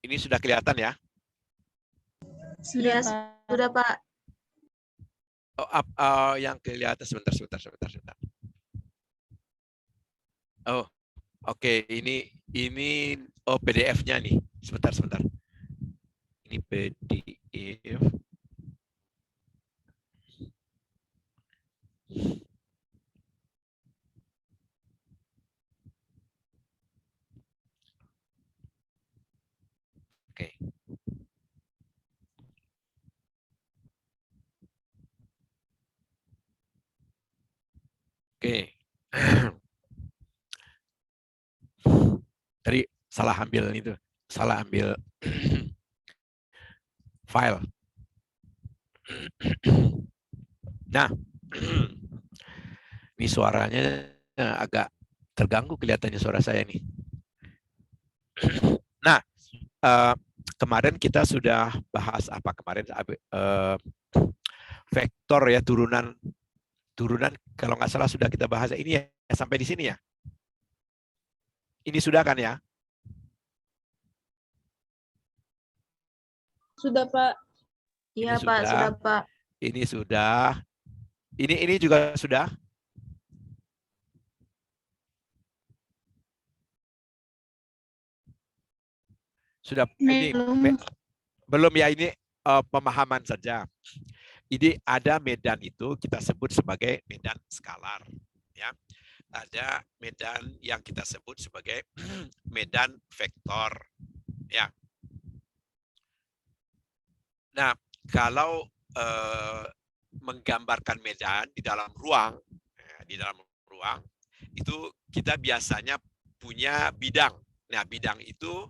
Ini sudah kelihatan ya? Sudah, sudah Pak. Yang kelihatan sebentar. Oh, oke. Ini PDF-nya nih. Sebentar. Ini PDF. Oke. Tadi salah ambil file. Nah, ini suaranya agak terganggu kelihatannya suara saya nih. Nah, kemarin kita sudah bahas apa kemarin? Vektor ya, turunan kalau nggak salah sudah kita bahas. Ini ya sampai di sini ya. Ini sudah kan ya? Sudah Pak. Iya Pak, sudah Pak. Ini sudah. Ini juga sudah. Sudah. Belum ya, ini pemahaman saja. Ini ada medan itu kita sebut sebagai medan skalar, ya. Ada medan yang kita sebut sebagai medan vektor, ya. Nah, kalau menggambarkan medan di dalam ruang, itu kita biasanya punya bidang. Nah, bidang itu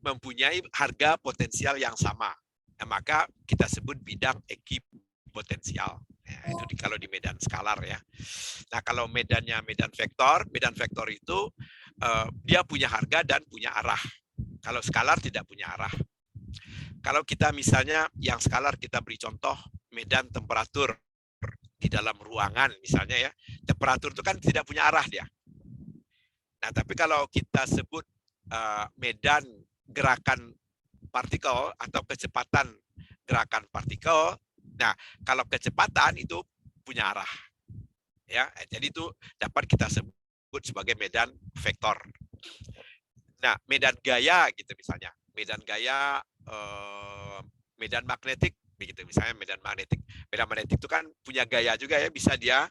mempunyai harga potensial yang sama. Nah, maka kita sebut bidang ekipotensial. Nah, itu kalau di medan skalar ya. Nah, kalau medannya medan vektor itu dia punya harga dan punya arah. Kalau skalar tidak punya arah. Kalau kita misalnya yang skalar kita beri contoh medan temperatur di dalam ruangan misalnya ya. Temperatur itu kan tidak punya arah dia. Nah, tapi kalau kita sebut medan gerakan partikel atau kecepatan gerakan partikel, nah kalau kecepatan itu punya arah, ya. Jadi itu dapat kita sebut sebagai medan vektor. Nah, medan gaya gitu misalnya, medan gaya, medan magnetik begitu misalnya medan magnetik itu kan punya gaya juga ya, bisa dia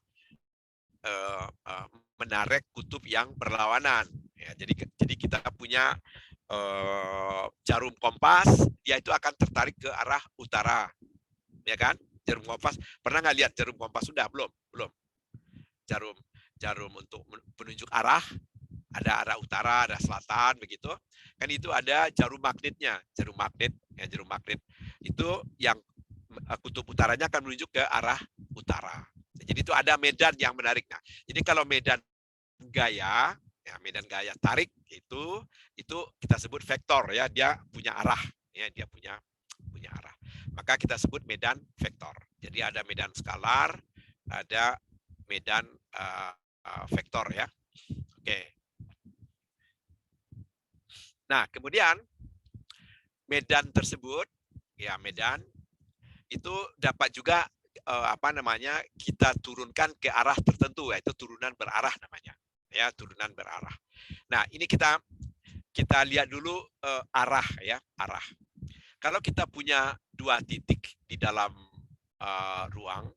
menarik kutub yang berlawanan. Ya, jadi kita punya jarum kompas, dia itu akan tertarik ke arah utara, ya kan? Jarum kompas, pernah nggak lihat jarum kompas? Sudah belum? Jarum untuk penunjuk arah, ada arah utara, ada selatan, begitu. Kan itu ada jarum magnetnya, jarum magnet itu yang kutub utaranya akan menunjuk ke arah utara. Jadi itu ada medan yang menarik. Nah, jadi kalau medan gaya, ya medan gaya tarik itu kita sebut vektor ya, dia punya arah, ya dia punya arah. Maka kita sebut medan vektor. Jadi ada medan skalar, ada medan vektor ya. Oke. Nah, kemudian medan tersebut, ya medan itu dapat juga kita turunkan ke arah tertentu, yaitu turunan berarah namanya, ya turunan berarah. Nah, ini kita lihat dulu arah ya, arah. Kalau kita punya dua titik di dalam ruang,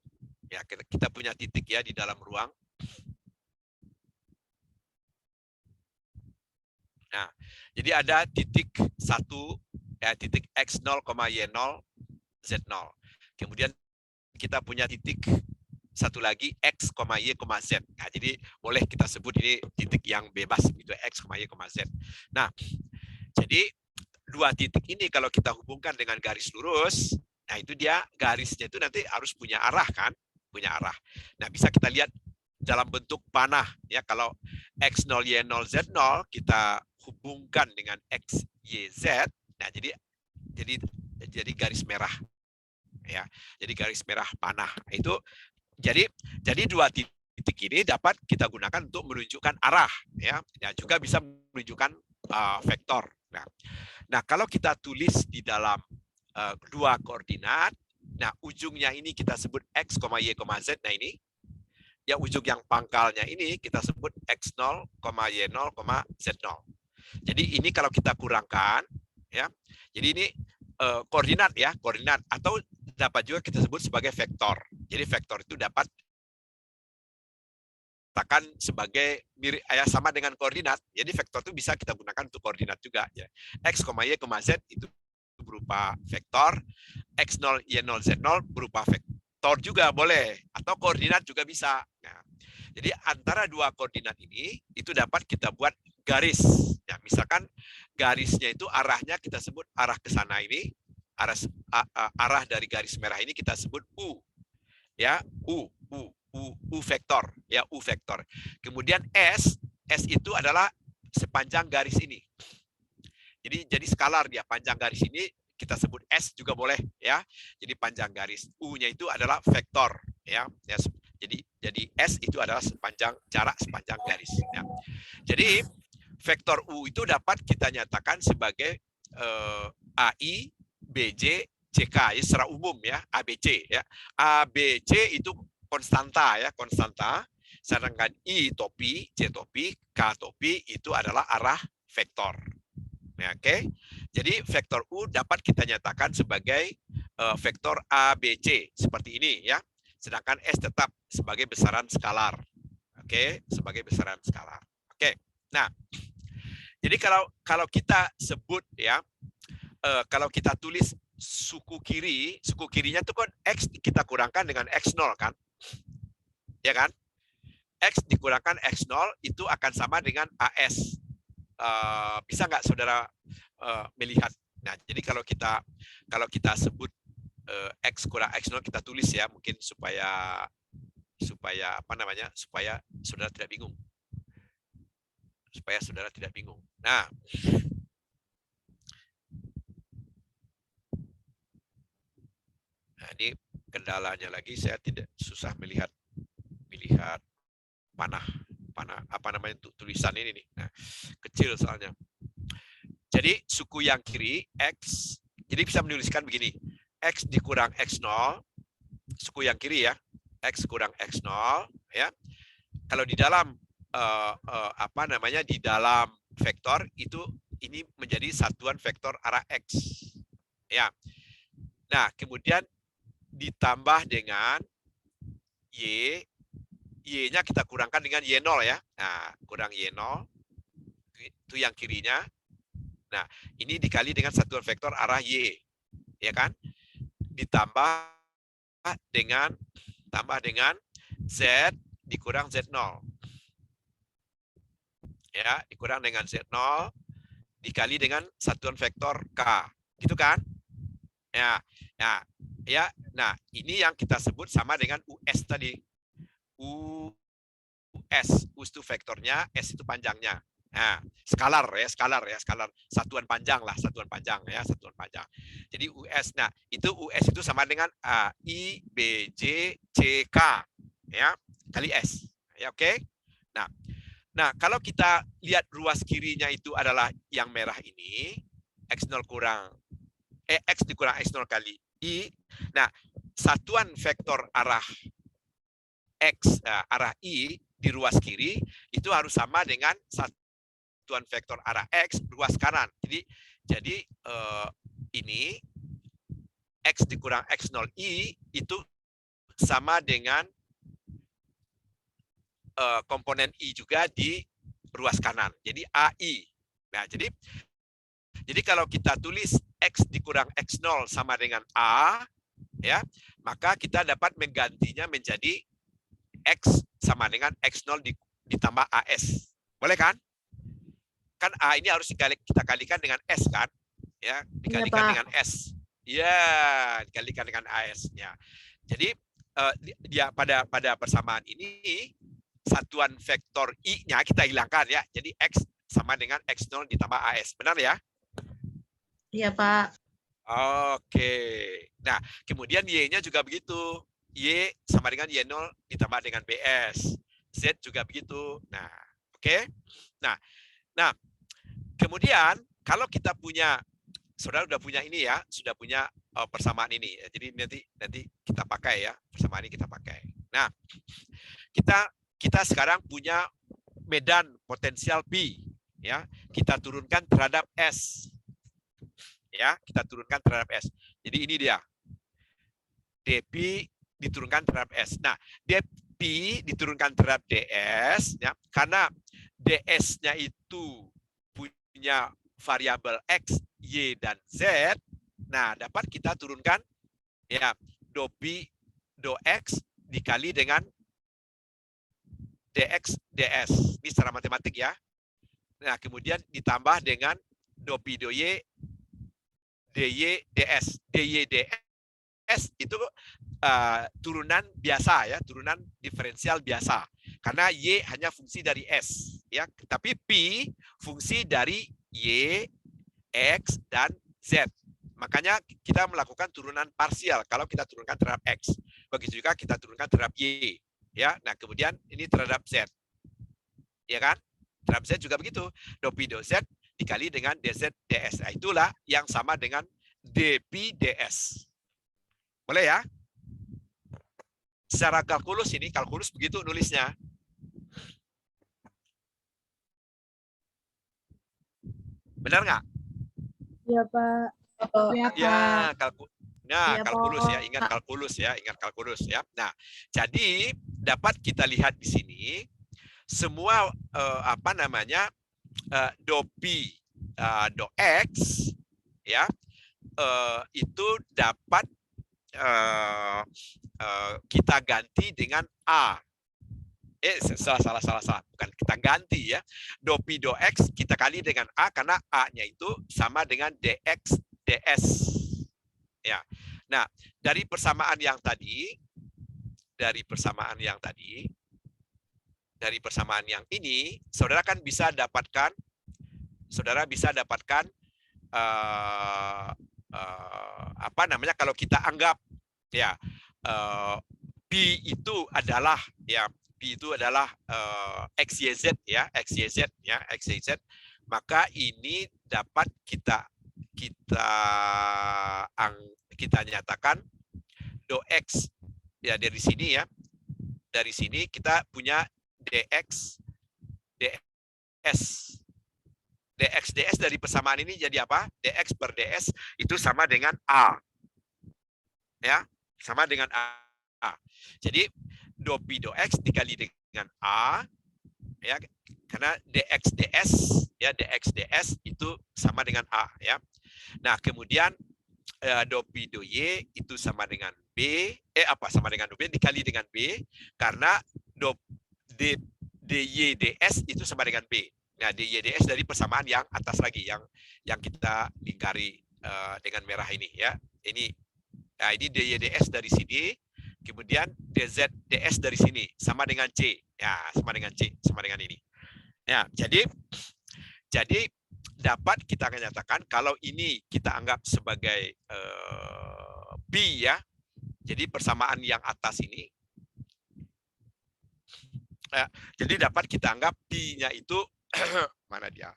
ya kita punya titik ya di dalam ruang. Nah, jadi ada titik 1, ya titik x0, y0, z0. Kemudian kita punya titik satu lagi x, y, z. Nah, jadi boleh kita sebut ini titik yang bebas gitu, x, y, z. Nah, jadi dua titik ini kalau kita hubungkan dengan garis lurus, nah itu dia garisnya itu nanti harus punya arah kan, punya arah. Nah, bisa kita lihat dalam bentuk panah ya, kalau x0, y0, z0 kita hubungkan dengan x, y, z. Nah, jadi garis merah. Ya, jadi garis merah panah itu jadi dua titik ini dapat kita gunakan untuk menunjukkan arah ya, dan juga bisa menunjukkan vektor. Nah, kalau kita tulis di dalam dua koordinat, nah ujungnya ini kita sebut x, y, z. Nah ini, yang ujung yang pangkalnya ini kita sebut x0, y0, z0. Jadi ini kalau kita kurangkan, ya. Jadi ini koordinat ya, koordinat, atau dapat juga kita sebut sebagai vektor. Jadi vektor itu dapat katakan sebagai mirip sama dengan koordinat. Jadi vektor itu bisa kita gunakan untuk koordinat juga ya. X, Y, Z itu berupa vektor, X0, Y0, Z0 berupa vektor juga boleh, atau koordinat juga bisa. Nah, jadi antara dua koordinat ini itu dapat kita buat garis. Ya, misalkan garisnya itu arahnya kita sebut arah ke sana ini, arah dari garis merah ini kita sebut U. Ya, U vektor, ya U vektor. Kemudian S itu adalah sepanjang garis ini. Jadi skalar dia, panjang garis ini kita sebut S juga boleh ya. Jadi panjang garis. U-nya itu adalah vektor ya. Jadi S itu adalah jarak sepanjang garis ya. Jadi vektor U itu dapat kita nyatakan sebagai AI, BJ, CK ya, secara umum ya, ABC ya. ABC itu konstanta ya, konstanta. Sedangkan I topi, C topi, K topi itu adalah arah vektor. Ya, oke. Jadi vektor U dapat kita nyatakan sebagai vektor ABC seperti ini ya. Sedangkan S tetap sebagai besaran skalar. Oke, sebagai besaran skalar. Oke. Nah, jadi kalau kita sebut ya, kalau kita tulis suku kirinya itu kan X kita kurangkan dengan X0 kan? Ya kan? X dikurangkan X0 itu akan sama dengan AS. Bisa nggak saudara melihat? Nah, jadi kalau kita sebut X kurang X0 kita tulis ya, mungkin supaya apa namanya? Supaya saudara tidak bingung. Nah, ini kendalanya lagi, saya tidak susah melihat panah apa namanya tulisan ini nih. Nah, kecil soalnya. Jadi suku yang kiri X, jadi bisa menuliskan begini. X dikurang X0, suku yang kiri ya. X kurang X0 ya. Kalau di dalam apa namanya di dalam vektor itu ini menjadi satuan vektor arah X. Ya. Nah, kemudian ditambah dengan Y-nya kita kurangkan dengan Y0 ya. Nah, kurang Y0, itu yang kirinya. Nah, ini dikali dengan satuan vektor arah Y. Ya kan? Ditambah dengan Z dikurang Z0. Ya, dikurang dengan Z0 dikali dengan satuan vektor K. Gitu kan? Ya. Nah, ini yang kita sebut sama dengan US tadi. U itu vektornya, S itu panjangnya. Nah, skalar. Satuan panjang. Jadi US. Nah, US itu sama dengan A, I, B, J, C, K. Ya, kali S. Ya, oke. Nah, kalau kita lihat ruas kirinya itu adalah yang merah ini, X0 kurang X dikurang X0 kali I. Nah, satuan vektor arah X, arah I di ruas kiri itu harus sama dengan satuan vektor arah X ruas kanan. Jadi ini X dikurang X0 I itu sama dengan komponen I juga di ruas kanan. Jadi AI. Nah, jadi kalau kita tulis X dikurang X0 sama dengan A, ya, maka kita dapat menggantinya menjadi X sama dengan X0 ditambah AS. Boleh kan? Kan A ini harus kita kalikan dengan S kan? Ya, dikalikan dengan S. Ya, dikalikan dengan AS. Ya. Jadi dia pada persamaan ini satuan vektor I-nya kita hilangkan ya. Jadi X sama dengan X0 ditambah AS. Benar ya? Iya, Pak. Oke. Nah, kemudian Y-nya juga begitu. Y sama dengan Y0 ditambah dengan BS. Z juga begitu. Nah, oke. Nah, kemudian kalau kita punya, saudara sudah punya ini ya, sudah punya persamaan ini. Jadi nanti kita pakai ya, persamaan ini kita pakai. Nah, kita sekarang punya medan potensial P, ya. Kita turunkan terhadap S. Ya, kita turunkan terhadap S. Jadi ini dia. dP diturunkan terhadap S. Nah, dP diturunkan terhadap DS, ya, karena DS-nya itu punya variabel X, Y, dan Z. Nah, dapat kita turunkan ya do P, do X dikali dengan DX, DS. Ini secara matematik ya. Nah, kemudian ditambah dengan do P, do Y, DY, DS. DY, DS itu turunan biasa ya, turunan diferensial biasa. Karena Y hanya fungsi dari S ya, tapi P fungsi dari Y, X, dan Z. Makanya kita melakukan turunan parsial kalau kita turunkan terhadap X. Begitu juga kita turunkan terhadap Y. Ya, nah kemudian ini terhadap Z. Ya kan? Terhadap Z juga begitu. Do P, do Z dikali dengan DZ, DS. Nah, itulah yang sama dengan dP, DS. Boleh ya? Secara kalkulus ini, kalkulus begitu nulisnya. Benar nggak? Iya, Pak. Iya, Pak. Nah, Iya, kalkulus Pak. ya, ingat kalkulus ya, ingat kalkulus ya. Nah, jadi dapat kita lihat di sini semua do P, do X ya, itu dapat kita ganti dengan A. Salah. Bukan kita ganti ya. Do P, do X kita kali dengan A karena A-nya itu sama dengan DX, DS. Ya. Nah, dari persamaan yang tadi, dari persamaan yang ini, saudara kan bisa dapatkan, kalau kita anggap ya P itu adalah XYZ ya, XYZ, maka ini dapat kita nyatakan do X ya, dari sini ya. Dari sini kita punya DX, DS. DX, DS dari persamaan ini jadi apa? DX per DS itu sama dengan A. Ya, sama dengan A. Jadi do P, do X dikali dengan A ya, karena DX DS ya, DX DS itu sama dengan A ya. Nah, kemudian do P, do Y itu sama dengan B, sama dengan do B dikali dengan B, karena do DY DS itu sama dengan B. Nah, DY DS dari persamaan yang atas lagi, yang kita lingkari dengan merah ini ya. Ini DY DS dari sini, kemudian DZ DS dari sini sama dengan C. Ya, sama dengan C, sama dengan ini. Ya, jadi dapat kita nyatakan kalau ini kita anggap sebagai P ya. Jadi persamaan yang atas ini, jadi dapat kita anggap P-nya itu mana dia?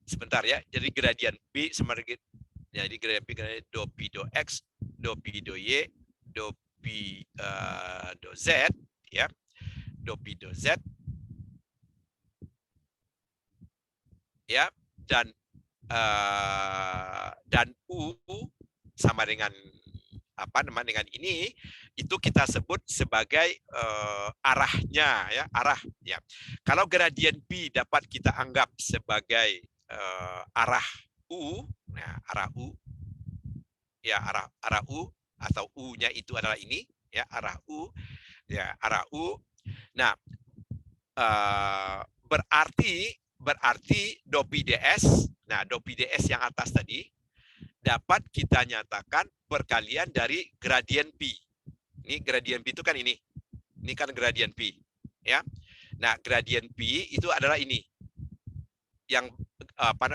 Sebentar ya. Jadi gradien P sama dengan, jadi gradien P do P do X, do P do Y, do P do Z ya. Do P do Z ya, dan U sama dengan dengan ini, itu kita sebut sebagai arahnya ya, arah ya. Kalau gradien P dapat kita anggap sebagai arah U, nah arah U ya, arah U atau U-nya itu adalah ini ya, arah U ya, arah U. Nah, berarti do P DS, nah do P DS yang atas tadi dapat kita nyatakan perkalian dari gradien P. Ini gradien P itu kan ini. Ini kan gradien P, ya. Nah, gradien P itu adalah ini. Yang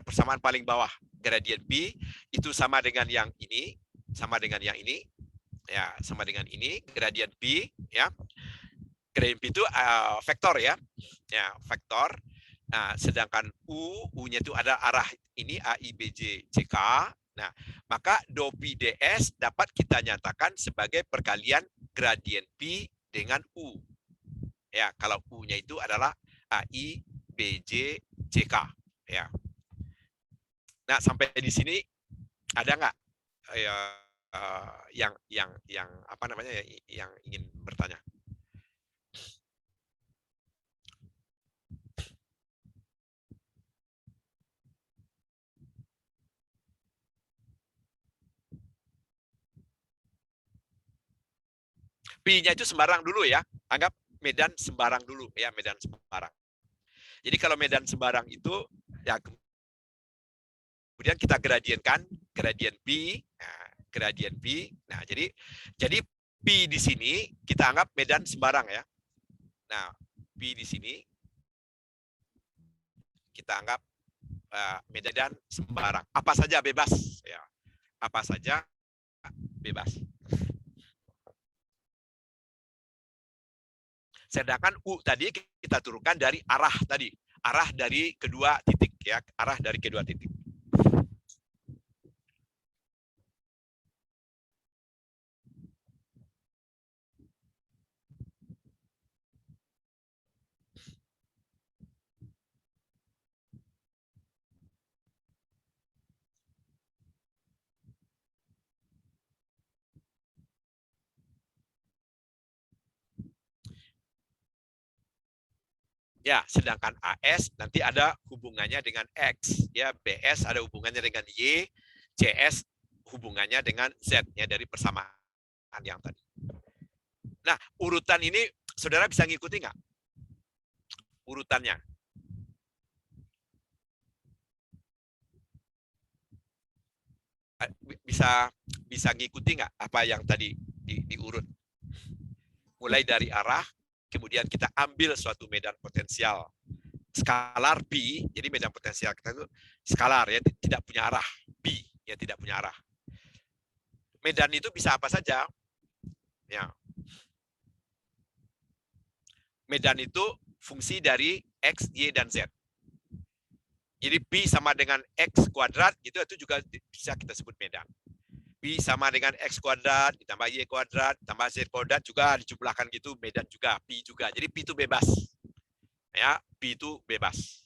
persamaan paling bawah. Gradien P itu sama dengan yang ini, sama dengan yang ini. Ya, sama dengan ini, gradien P, ya. Gradien P itu vektor ya. Ya, vektor. Nah, sedangkan U-nya itu ada arah ini A, I, B, J, C, K. Nah, maka do Pi ds dapat kita nyatakan sebagai perkalian gradien Pi dengan U. Ya, kalau U-nya itu adalah A, I, B, J, C, K. Ya. Nah, sampai di sini ada nggak yang apa namanya yang ingin bertanya? Pi-nya itu sembarang dulu ya. Anggap medan sembarang dulu ya, medan sembarang. Jadi kalau medan sembarang itu ya kemudian kita gradienkan gradien Pi, nah, gradien Pi. Nah, jadi Pi di sini kita anggap medan sembarang ya. Nah, Pi di sini kita anggap medan sembarang. Apa saja bebas ya. Apa saja bebas. Sedangkan U tadi kita turunkan dari arah tadi, arah dari kedua titik ya, arah dari kedua titik. Ya, sedangkan AS nanti ada hubungannya dengan X, ya BS ada hubungannya dengan Y, CS hubungannya dengan Z ya dari persamaan yang tadi. Nah, urutan ini saudara bisa ngikuti nggak? Urutannya. Bisa ngikuti nggak apa yang tadi diurut? Mulai dari arah, kemudian kita ambil suatu medan potensial skalar Pi, jadi medan potensial kita itu skalar ya, tidak punya arah, Pi ya tidak punya arah. Medan itu bisa apa saja, ya. Medan itu fungsi dari X, Y, dan Z. Jadi Pi sama dengan X kuadrat, itu juga bisa kita sebut medan. Pi sama dengan X kuadrat, ditambah Y kuadrat, ditambah Z kuadrat, juga dijumlahkan gitu, medan juga, Pi juga. Jadi Pi itu bebas. Ya, Pi itu bebas.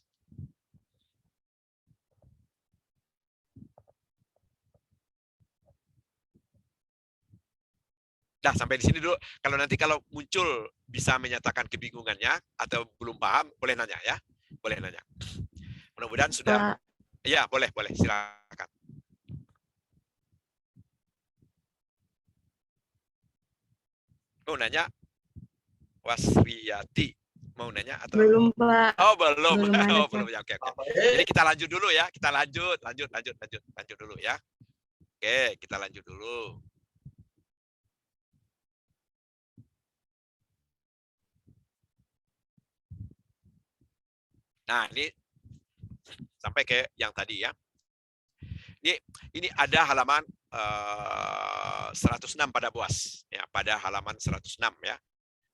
Nah, sampai di sini dulu. Kalau muncul bisa menyatakan kebingungannya atau belum paham, boleh nanya ya. Boleh nanya. Mudah-mudahan sudah. Ya, boleh, silakan. Mau nanya, Wasriyati. Mau nanya atau belum, Pak. Oh, belum. Belum Ya, oke. Jadi kita lanjut dulu ya. Kita lanjut dulu ya. Oke, kita lanjut dulu. Nah, ini sampai ke yang tadi ya. Ini ada halaman 106 pada BOAS ya, pada halaman 106 ya.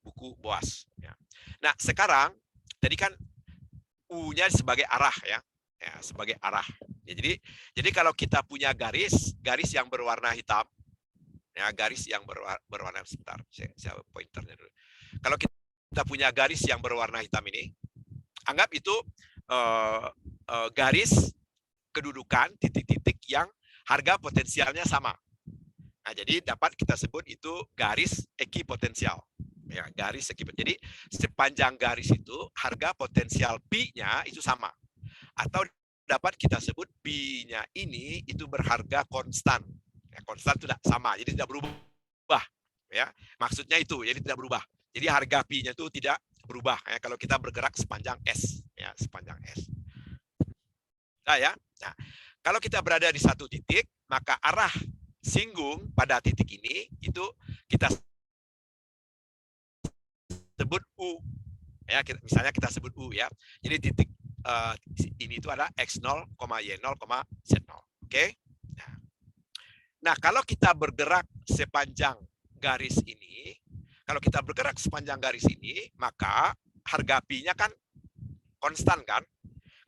Buku BOAS ya. Nah, sekarang tadi kan U-nya sebagai arah ya. Ya, sebagai arah. Ya, jadi kalau kita punya garis yang berwarna hitam ya, garis yang berwarna sebentar, saya pointernya dulu. Kalau kita punya garis yang berwarna hitam ini, anggap itu garis kedudukan titik-titik yang harga potensialnya sama. Nah, jadi dapat kita sebut itu garis ekipotensial. Ya, garis ekipotensial. Jadi sepanjang garis itu harga potensial Pi-nya itu sama. Atau dapat kita sebut Pi-nya ini itu berharga konstan. Ya, konstan itu tidak sama, jadi tidak berubah. Ya, maksudnya itu, jadi tidak berubah. Jadi harga Pi-nya itu tidak berubah ya kalau kita bergerak sepanjang S, ya sepanjang S. Nah, ya. Nah, kalau kita berada di satu titik, maka arah singgung pada titik ini itu kita sebut U. Ya, misalnya kita sebut U ya. Jadi titik ini itu adalah X0, Y0, Z0. Oke? Nah, kalau kita bergerak sepanjang garis ini, maka harga Pi-nya kan konstan kan?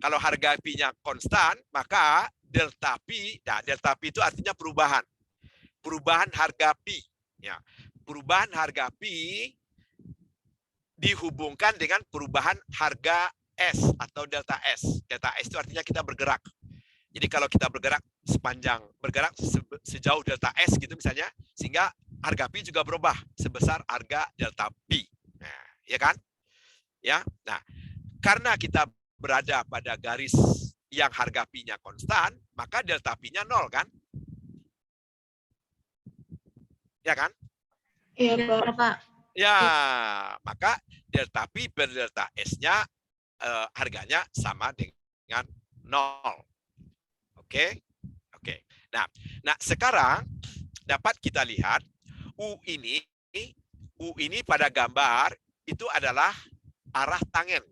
Kalau harga P-nya konstan, maka delta P, nah delta P itu artinya perubahan. Perubahan harga P. Ya. Perubahan harga P dihubungkan dengan perubahan harga S atau delta S. Delta S itu artinya kita bergerak. Jadi kalau kita bergerak sejauh delta S gitu misalnya, sehingga harga P juga berubah sebesar harga delta P. Nah, ya kan? Ya. Nah, karena kita berada pada garis yang harga P-nya konstan, maka delta P-nya 0 kan? Ya kan? Iya, Pak. Ya, maka delta P per delta S-nya harganya sama dengan 0. Oke? Oke. Nah, sekarang dapat kita lihat U ini pada gambar itu adalah arah tangen.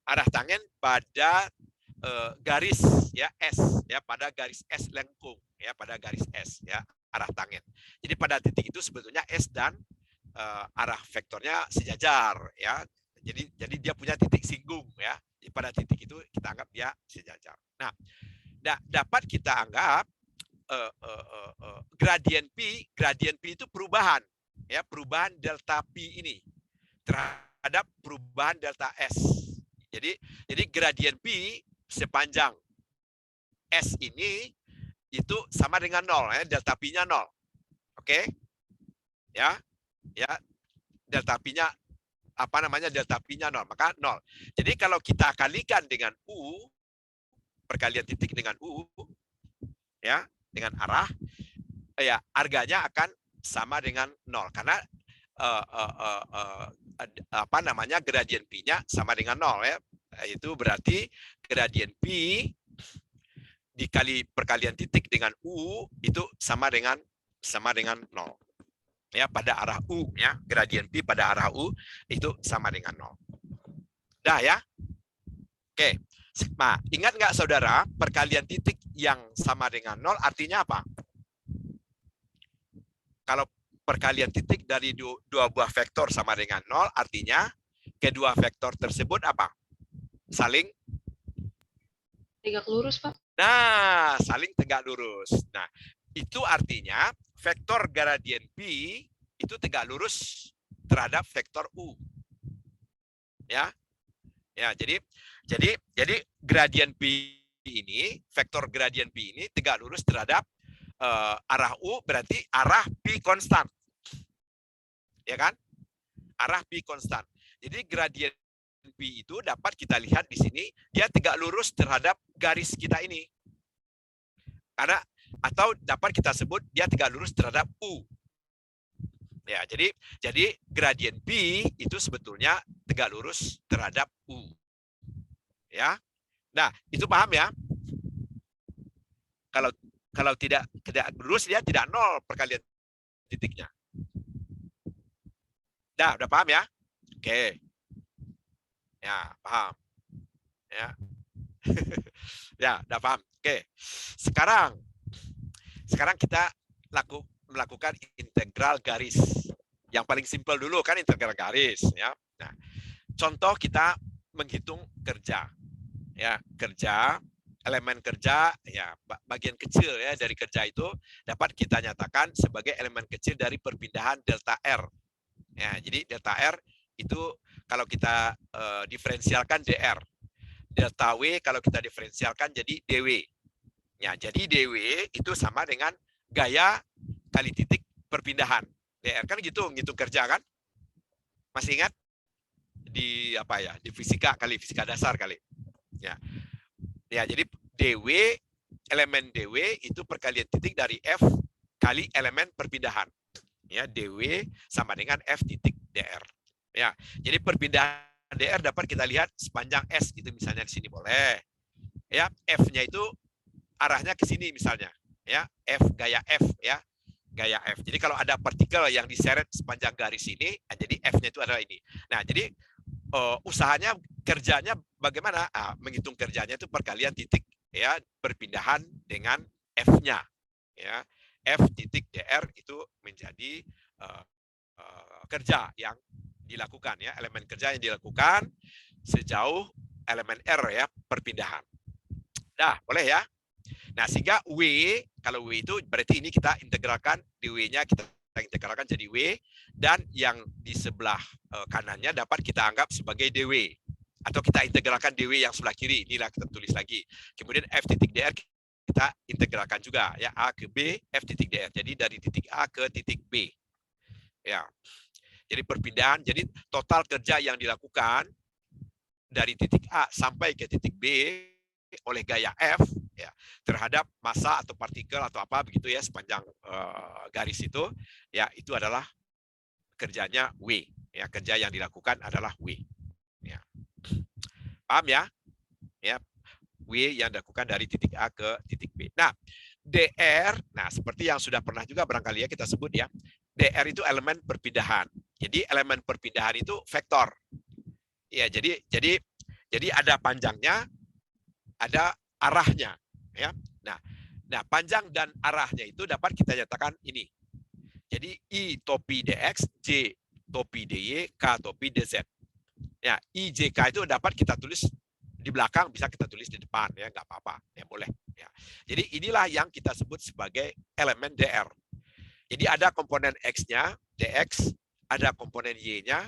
Arah tangen pada garis ya S ya, pada garis S lengkung ya, pada garis S ya, arah tangen. Jadi pada titik itu sebetulnya S dan arah vektornya sejajar ya. Jadi dia punya titik singgung ya. Jadi pada titik itu kita anggap dia sejajar. Nah, dapat kita anggap gradien P itu perubahan ya, perubahan delta P ini terhadap perubahan delta S. Jadi gradien P sepanjang S ini itu sama dengan 0 ya, delta P-nya 0. Oke? Ya. Ya, delta P-nya delta P-nya 0, maka 0. Jadi kalau kita kalikan dengan U, perkalian titik dengan U ya, dengan arah ya, harganya akan sama dengan 0 karena gradien P-nya sama dengan 0 ya. Itu berarti gradien P dikali perkalian titik dengan U itu sama dengan 0. Ya, pada arah U ya, gradien P pada arah U itu sama dengan 0. Dah ya. Oke. Nah, ingat nggak saudara, perkalian titik yang sama dengan 0 artinya apa? Kalau perkalian titik dari dua buah vektor sama dengan 0, artinya kedua vektor tersebut apa? Saling tegak lurus, Pak. Nah, saling tegak lurus. Nah, itu artinya vektor gradien P itu tegak lurus terhadap vektor U. Ya. Ya, jadi gradien P ini, vektor gradien P ini tegak lurus terhadap arah U, berarti arah P konstan. Ya kan? Arah P konstan. Jadi gradien P itu dapat kita lihat di sini, dia tegak lurus terhadap garis kita ini. Karena atau dapat kita sebut dia tegak lurus terhadap U. Ya, jadi gradien P itu sebetulnya tegak lurus terhadap U. Ya. Nah, itu paham ya? Kalau tidak lurus dia tidak 0 perkalian titiknya. Udah paham ya? Oke. Ya, paham. Ya. Ya, udah paham. Oke. Sekarang kita melakukan integral garis. Yang paling simpel dulu kan integral garis ya. Nah, contoh kita menghitung kerja. Ya, kerja, elemen kerja ya, bagian kecil ya dari kerja itu dapat kita nyatakan sebagai elemen kecil dari perpindahan delta R. Ya, jadi delta R itu kalau kita diferensialkan DR. Delta W kalau kita diferensialkan jadi DW. Ya, jadi DW itu sama dengan gaya kali titik perpindahan. DR kan gitu, ngitung kerja kan? Masih ingat? Di apa ya? Di fisika dasar kali. Ya. Ya, jadi DW, elemen DW itu perkalian titik dari F kali elemen perpindahan. Ya, DW sama dengan F titik DR. Ya, jadi perpindahan DR dapat kita lihat sepanjang S itu misalnya di sini boleh. Ya, F-nya itu arahnya ke sini misalnya. Ya, F gaya F ya. Gaya F. Jadi kalau ada partikel yang diseret sepanjang garis ini, jadi F-nya itu adalah ini. Nah, jadi usahanya kerjanya bagaimana? Menghitung kerjanya itu perkalian titik ya, perpindahan dengan F-nya. Ya, F titik DR itu menjadi kerja yang dilakukan ya, elemen kerja yang dilakukan sejauh elemen R ya, perpindahan. Dah, boleh ya? Nah, sehingga W, kalau W itu berarti ini kita integralkan, di W-nya kita integralkan jadi W, dan yang di sebelah kanannya dapat kita anggap sebagai DW. Atau kita integralkan DW yang sebelah kiri, inilah kita tulis lagi. Kemudian F titik DR kita integralkan juga, ya, A ke B, F titik DR. Jadi dari titik A ke titik B. Ya. Jadi perpindahan, jadi total kerja yang dilakukan dari titik A sampai ke titik B oleh gaya F ya, terhadap massa atau partikel atau apa begitu ya sepanjang garis itu ya, itu adalah kerjanya W ya, kerja yang dilakukan adalah W ya. Paham ya? Ya, W yang dilakukan dari titik A ke titik B. Nah, DR, nah seperti yang sudah pernah juga barangkali ya kita sebut ya, DR itu elemen perpindahan. Jadi elemen perpindahan itu vektor. Ya, jadi ada panjangnya, ada arahnya, ya. Nah, panjang dan arahnya itu dapat kita nyatakan ini. Jadi I topi dx, J topi dy, K topi dz. Ya, I, J, K itu dapat kita tulis di belakang, bisa kita tulis di depan, ya, nggak apa-apa, ya boleh. Ya. Jadi inilah yang kita sebut sebagai elemen DR. Jadi ada komponen X-nya, dx, ada komponen Y-nya,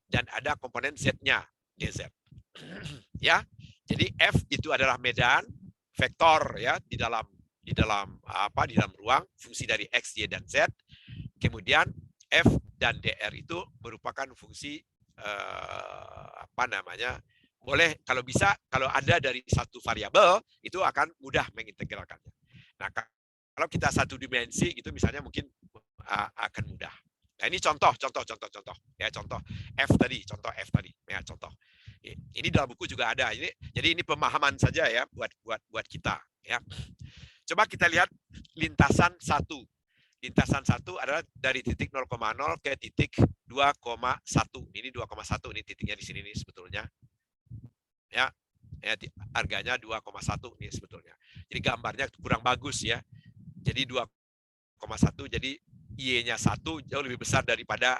dan ada komponen Z-nya, dz. Ya, jadi F itu adalah medan vektor ya di dalam ruang, fungsi dari X, Y, dan Z. Kemudian F dan DR itu merupakan fungsi boleh kalau bisa, kalau ada dari satu variabel itu akan mudah mengintegralkannya. Nah, kalau kita satu dimensi itu misalnya mungkin akan mudah. Nah, ini contoh ya, contoh F tadi, ya, contoh. Ini dalam buku juga ada. Jadi ini pemahaman saja ya buat kita ya. Coba kita lihat lintasan 1. Lintasan 1 adalah dari titik 0,0 ke titik 2,1. Ini 2,1, ini titiknya di sini nih sebetulnya. Ya, harganya 2,1 nih sebetulnya. Jadi gambarnya kurang bagus ya. Jadi 2,1, jadi Y-nya 1 jauh lebih besar daripada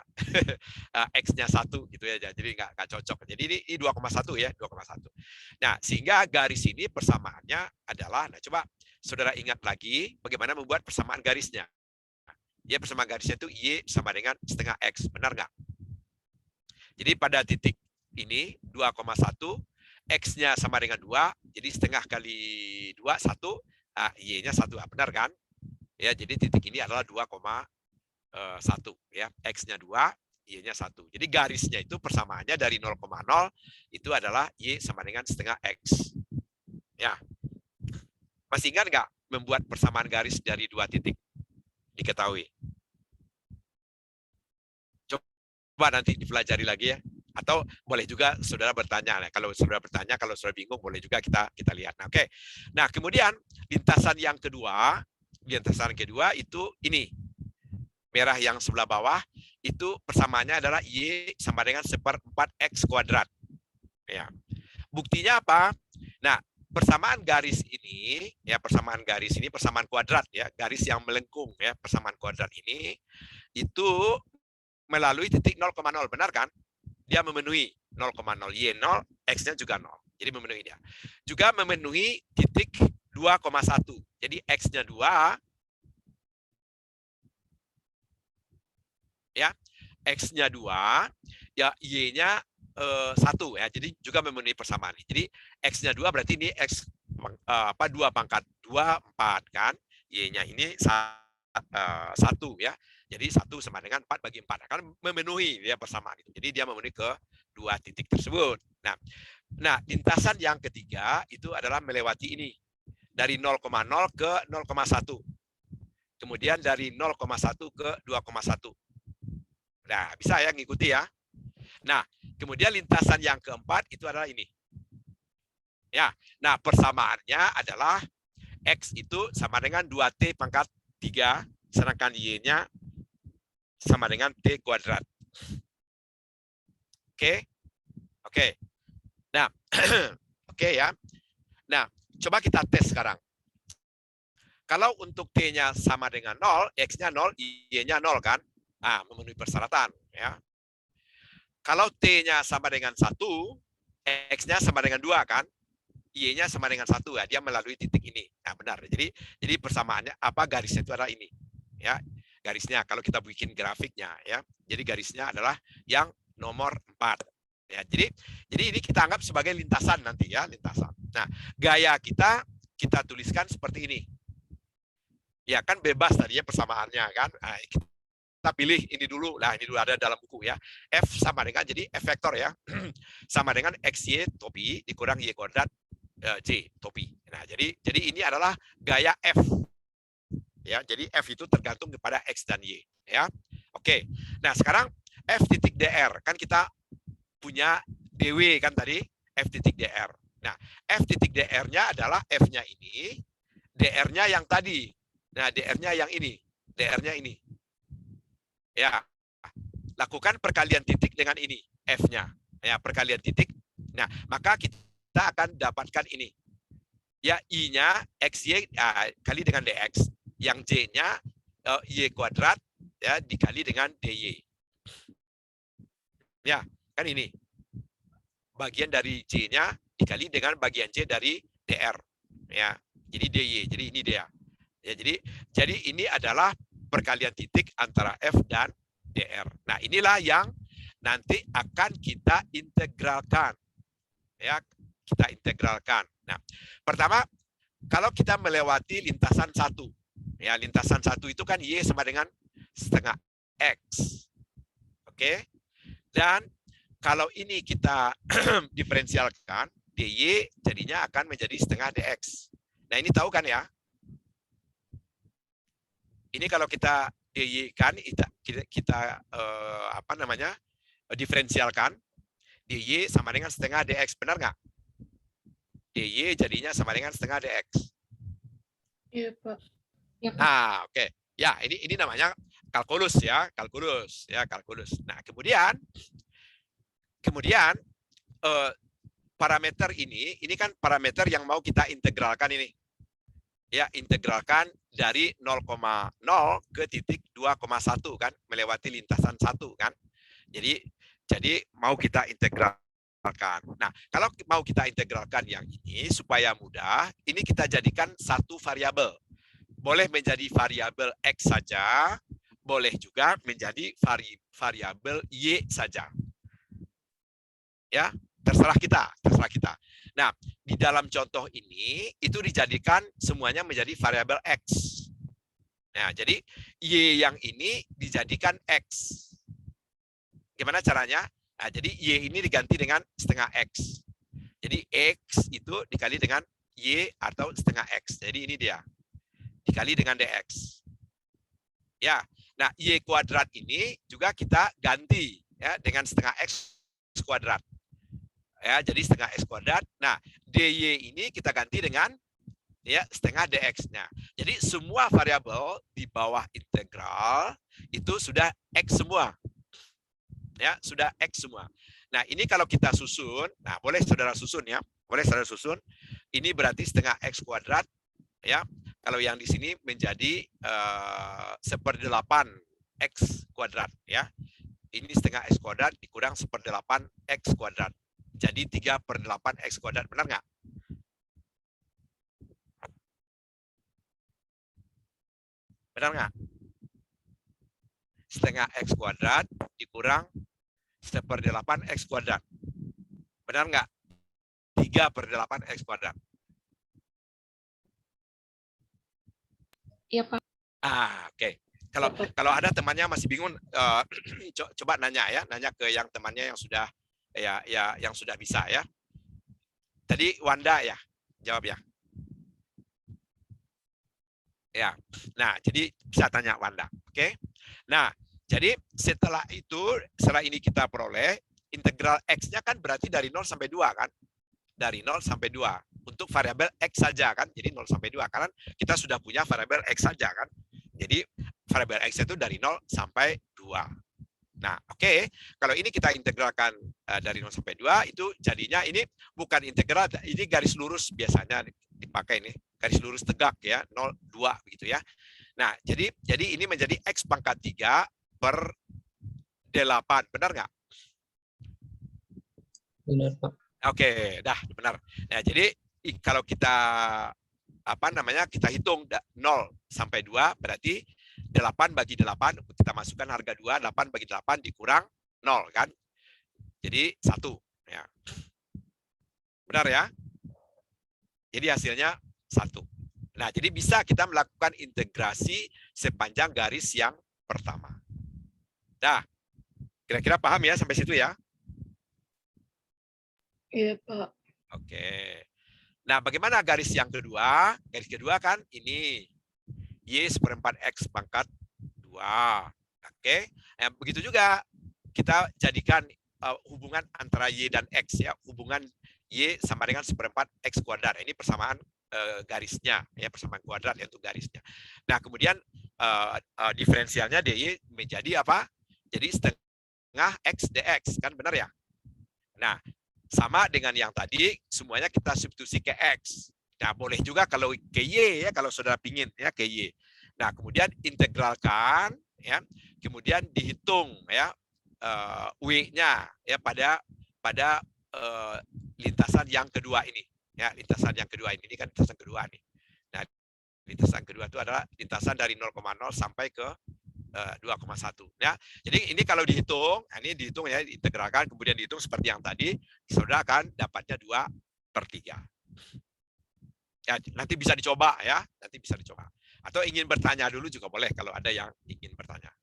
X-nya 1 gitu ya. Jadi nggak cocok. Jadi ini 2,1 ya, 2,1. Nah, sehingga garis ini persamaannya adalah, nah coba saudara ingat lagi bagaimana membuat persamaan garisnya. Ya, persamaan garisnya itu Y sama dengan setengah X, benar nggak? Jadi pada titik ini 2,1, X-nya sama dengan 2, jadi setengah kali 2, 1, Y-nya 1, benar kan? Ya, jadi titik ini adalah 2,1 ya, X-nya 2, Y-nya 1. Jadi garisnya itu persamaannya dari 0,0 itu adalah Y sama dengan setengah X. Ya. Masih ingat nggak membuat persamaan garis dari dua titik? Diketahui. Coba nanti dipelajari lagi ya. Atau boleh juga saudara bertanya. Nah, kalau saudara bertanya, kalau saudara bingung, boleh juga kita lihat. Nah, oke. Nah, kemudian lintasan yang kedua itu ini. Merah yang sebelah bawah itu persamaannya adalah Y sama dengan 1/4X kuadrat. Ya. Buktinya apa? Nah, persamaan garis ini, persamaan kuadrat ya, garis yang melengkung ya, persamaan kuadrat ini itu melalui titik 0,0, benar kan? Dia memenuhi 0,0, Y 0, X-nya juga 0. Jadi memenuhi dia. Juga memenuhi titik 2,1. Jadi X-nya 2, ya, X-nya 2, ya Y-nya 1 ya. Jadi juga memenuhi persamaan. Jadi X-nya 2 berarti ini X 2 pangkat 2, 4 kan. Y-nya ini 1 ya. Jadi 1 sama dengan 4 bagi 4 akan memenuhi ya persamaan itu. Jadi dia memenuhi ke dua titik tersebut. Nah, lintasan yang ketiga itu adalah melewati ini. Dari 0,0 ke 0,1. Kemudian dari 0,1 ke 2,1. Nah, bisa ya ngikuti ya. Nah, kemudian lintasan yang keempat itu adalah ini. Ya, nah persamaannya adalah X itu sama dengan 2T pangkat 3, sedangkan Y-nya sama dengan T kuadrat. Oke? Oke. Nah, oke ya. Nah, coba kita tes sekarang. Kalau untuk T-nya sama dengan 0, X-nya 0, Y-nya 0 kan? Memenuhi persyaratan ya. Kalau T-nya sama dengan 1, X-nya sama dengan 2 kan? Y-nya sama dengan 1 ya, dia melalui titik ini. Nah, benar. Jadi persamaannya apa garisnya itu adalah ini. Ya, garisnya kalau kita bikin grafiknya ya. Jadi garisnya adalah yang nomor 4. Ya, jadi ini kita anggap sebagai lintasan nanti ya, lintasan. Nah, gaya kita tuliskan seperti ini. Ya, kan bebas tadinya persamaannya kan. Nah, kita pilih ini dulu. Nah, ini dulu ada dalam buku ya. F sama dengan jadi F vektor ya. Sama dengan XY topi dikurang Y kuadrat J topi. Nah, jadi ini adalah gaya F. Ya, jadi F itu tergantung kepada X dan Y, ya. Oke. Nah, sekarang F titik DR kan kita punya DW kan tadi, F titik DR. Nah, F titik DR-nya adalah F-nya ini, DR-nya yang tadi. Nah, DR-nya yang ini, DR-nya ini. Ya. Lakukan perkalian titik dengan ini, F-nya. Ya, perkalian titik. Nah, maka kita akan dapatkan ini. Ya, I-nya XY kali dengan DX. Yang J-nya Y kuadrat ya dikali dengan DY. Ya, kan ini. Bagian dari J-nya dikali dengan bagian J dari DR. Ya, jadi DY. Jadi ini dia. Ya, jadi ini adalah perkalian titik antara F dan DR. Nah, inilah yang nanti akan kita integralkan. Ya, kita integralkan. Nah, pertama kalau kita melewati lintasan 1. Ya, lintasan 1 itu kan Y sama dengan setengah X. Oke. Dan kalau ini kita diferensialkan, DY jadinya akan menjadi setengah DX. Nah, ini tahu kan ya? Ini kalau kita DY kan kita apa namanya? Diferensialkan, DY sama dengan setengah DX, benar nggak? DY jadinya sama dengan setengah DX. Iya, Pak. Ya, Pak. Nah, oke. Ya, ini namanya kalkulus ya, kalkulus. Nah, kemudian parameter ini kan parameter yang mau kita integralkan ini. Ya, integralkan dari 0,0 ke titik 2,1 kan, melewati lintasan 1 kan. Jadi mau kita integralkan. Nah, kalau mau kita integralkan yang ini supaya mudah, ini kita jadikan satu variabel. Boleh menjadi variabel X saja, boleh juga menjadi variabel Y saja. Ya, terserah kita. Nah, di dalam contoh ini itu dijadikan semuanya menjadi variabel X. Nah, jadi Y yang ini dijadikan X. Gimana caranya? Nah, jadi Y ini diganti dengan setengah X. Jadi X itu dikali dengan Y atau setengah X. Jadi ini dia. Dikali dengan DX. Ya. Nah, Y kuadrat ini juga kita ganti ya dengan setengah X kuadrat. Ya, jadi setengah X kuadrat. Nah, DY ini kita ganti dengan ya setengah DX. Nah, jadi semua variabel di bawah integral itu sudah X semua. Ya, sudah X semua. Nah, ini kalau kita susun, nah boleh saudara susun ya. Boleh saudara susun. Ini berarti setengah X kuadrat ya. Kalau yang di sini menjadi 1/8 X kuadrat ya. Ini setengah X kuadrat dikurang 1/8 X kuadrat. Jadi 3/8 X kuadrat, benar nggak? Benar nggak? Setengah X kuadrat dikurang 1/8 X kuadrat. Benar nggak? 3/8 X kuadrat. Iya, Pak. Oke. Kalau ada temannya masih bingung, coba nanya ya, nanya ke yang temannya yang sudah yang sudah bisa ya. Tadi Wanda ya, jawab ya. Ya. Nah, jadi bisa tanya Wanda. Oke. Nah, jadi setelah ini kita peroleh integral X-nya kan berarti dari 0 sampai 2 kan? Dari 0 sampai 2. Untuk variabel X saja kan? Jadi 0 sampai 2 karena kita sudah punya variabel X saja kan? Jadi variabel X itu dari 0 sampai 2. Nah, oke. Kalau ini kita integralkan dari 0 sampai 2, itu jadinya ini bukan integral, ini garis lurus biasanya dipakai ini. Garis lurus tegak ya, 0, 2 begitu ya. Nah, jadi ini menjadi X pangkat 3/8. Benar nggak? Benar, Pak. Oke, dah benar. Nah, jadi kalau kita kita hitung 0 sampai 2 berarti 8 bagi 8 kita masukkan harga 2, 8 bagi 8 dikurang 0 kan. Jadi 1 ya. Benar ya? Jadi hasilnya 1. Nah, jadi bisa kita melakukan integrasi sepanjang garis yang pertama. Nah, kira-kira paham ya sampai situ ya? Iya, Pak. Oke. Nah, bagaimana garis yang kedua? Garis kedua kan ini. Y seperempat X pangkat 2. Oke. Begitu juga kita jadikan hubungan antara Y dan X ya. Hubungan Y sama dengan seperempat X kuadrat. Ini persamaan garisnya ya, persamaan kuadrat yaitu garisnya. Nah, kemudian diferensialnya DY menjadi apa? Jadi setengah X dx kan, benar ya? Nah, sama dengan yang tadi, semuanya kita substitusi ke X. Nah, boleh juga kalau ke Y ya, kalau saudara pingin ya ke Y. Nah, kemudian integralkan ya, kemudian dihitung ya W-nya ya pada lintasan yang kedua ini. Ya, lintasan yang kedua ini kan lintasan kedua nih. Nah, lintasan kedua itu adalah lintasan dari 0,0 sampai ke 2,1 ya. Jadi ini kalau dihitung, ini dihitung ya, diintegralkan kemudian dihitung seperti yang tadi, saudara akan dapatnya 2/3. Ya, nanti bisa dicoba ya, nanti bisa dicoba. Atau ingin bertanya dulu juga boleh kalau ada yang ingin bertanya.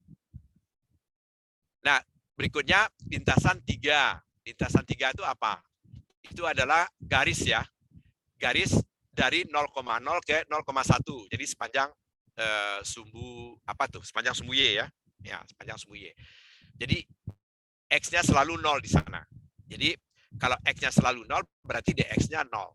Nah, berikutnya lintasan 3. Lintasan 3 itu apa? Itu adalah garis ya. Garis dari 0,0 ke 0,1. Jadi sepanjang sumbu apa tuh? Sepanjang sumbu Y ya. Ya, sepanjang sumbu Y. Jadi X-nya selalu 0 di sana. Jadi kalau X-nya selalu 0 berarti DX-nya 0.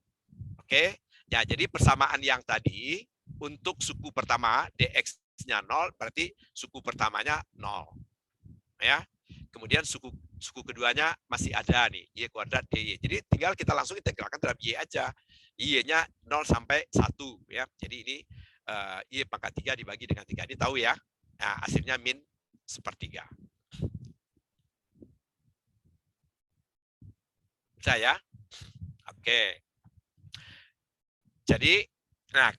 Oke? Ya, jadi persamaan yang tadi untuk suku pertama DX-nya 0 berarti suku pertamanya 0. Ya. Kemudian suku keduanya masih ada nih, Y kuadrat DY. Jadi tinggal kita langsung integralkan terhadap Y aja. Y-nya 0 sampai 1 ya. Jadi ini Y pangkat 3 dibagi dengan 3. Ini tahu ya. Nah, hasilnya min sepertiga. Bisa ya? Oke. Jadi, nah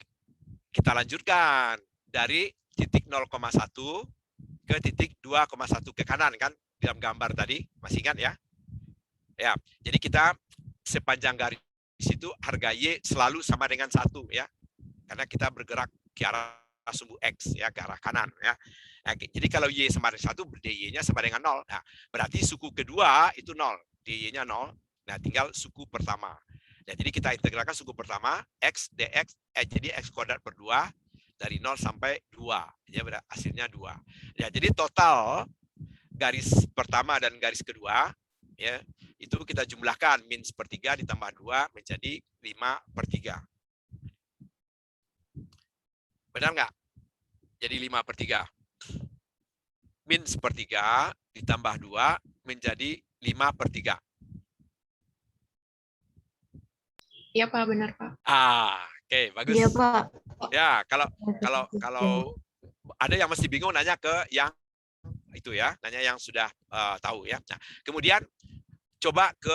kita lanjutkan dari titik 0,1 ke titik 2,1 ke kanan kan dalam gambar tadi, masih ingat ya? Ya, jadi kita sepanjang garis itu harga Y selalu sama dengan 1 ya. Karena kita bergerak ke arah sumbu X ya, ke arah kanan ya. Nah, jadi kalau Y sama dengan 1, DY-nya sama dengan 0. Nah, berarti suku kedua itu 0, DY-nya 0. Nah, tinggal suku pertama. Nah, jadi kita integralkan suku pertama X dx jadi X kuadrat per 2 dari 0 sampai 2. Jadi hasilnya 2. Ya, jadi total garis pertama dan garis kedua ya, itu kita jumlahkan min sepertiga ditambah 2 menjadi 5/3. Benar nggak? Jadi 5/3. Min sepertiga ditambah 2 menjadi 5/3. Iya, Pak, benar, Pak. Oke, bagus. Iya, Pak. Ya, kalau ada yang masih bingung nanya ke yang itu ya, nanya yang sudah tahu ya. Nah, kemudian coba ke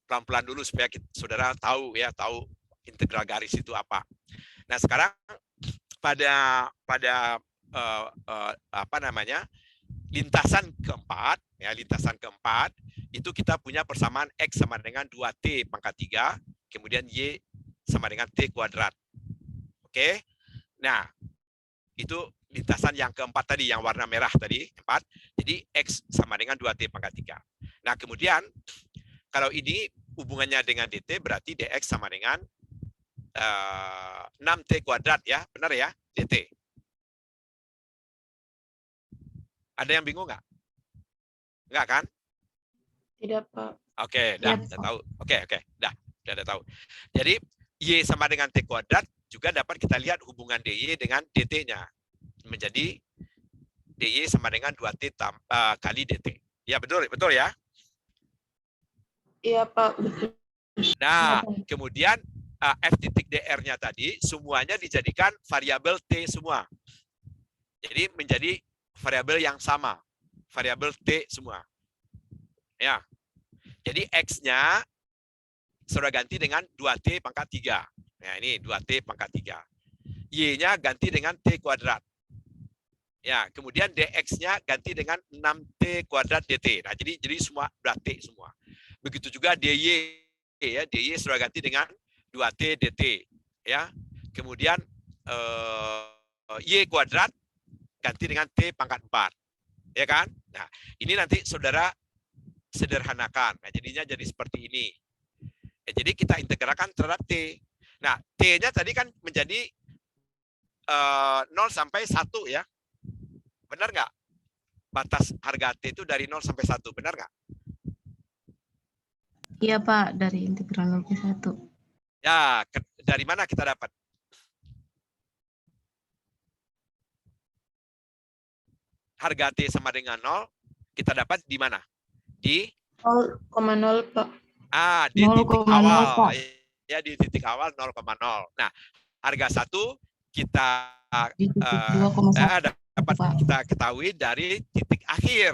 pelan-pelan dulu supaya saudara tahu ya, tahu integral garis itu apa. Nah, sekarang pada lintasan keempat ya, lintasan keempat itu kita punya persamaan X sama dengan 2T pangkat 3, kemudian Y sama dengan T kuadrat. Oke. Nah, itu lintasan yang keempat tadi, yang warna merah tadi, 4. Jadi X sama dengan 2T pangkat 3. Nah, kemudian kalau ini hubungannya dengan DT berarti DX sama dengan 6T kuadrat ya, benar ya, DT. Ada yang bingung nggak? Nggak kan? Tidak, Pak. Oke, udah tahu. Oke, udah tahu. Jadi Y sama dengan T kuadrat juga dapat kita lihat hubungan DY dengan DT-nya. Menjadi DY sama dengan 2T kali DT. Ya, betul ya? Iya, Pak, betul. Nah, kemudian F titik DR-nya tadi semuanya dijadikan variabel T semua. Jadi menjadi variabel yang sama. Variabel T semua. Ya. Jadi X-nya saudara ganti dengan 2T pangkat 3. Nah, ini 2T pangkat 3. Y-nya ganti dengan T kuadrat. Ya, kemudian dx-nya ganti dengan 6T kuadrat dt. Nah, jadi semua berat T semua. Begitu juga dy, ya, dy saudara ganti dengan 2T dt. Ya, kemudian y kuadrat ganti dengan T pangkat 4. Ya kan? Nah, ini nanti saudara sederhanakan. Nah, jadinya jadi seperti ini. Ya, jadi kita integralkan terhadap T. Nah, T-nya tadi kan menjadi 0 sampai 1 ya. Benar nggak? Batas harga T itu dari 0 sampai 1. Benar nggak? Iya Pak, dari integral 0 ke 1. Ya, dari mana kita dapat? Harga T sama dengan 0, kita dapat di mana? Di 0,0 Pak. di 0,0, titik awal. Pak. Ya, di titik awal 0,0. Nah, harga 1 kita Di titik 2,1. dapat Pak. kita ketahui dari titik akhir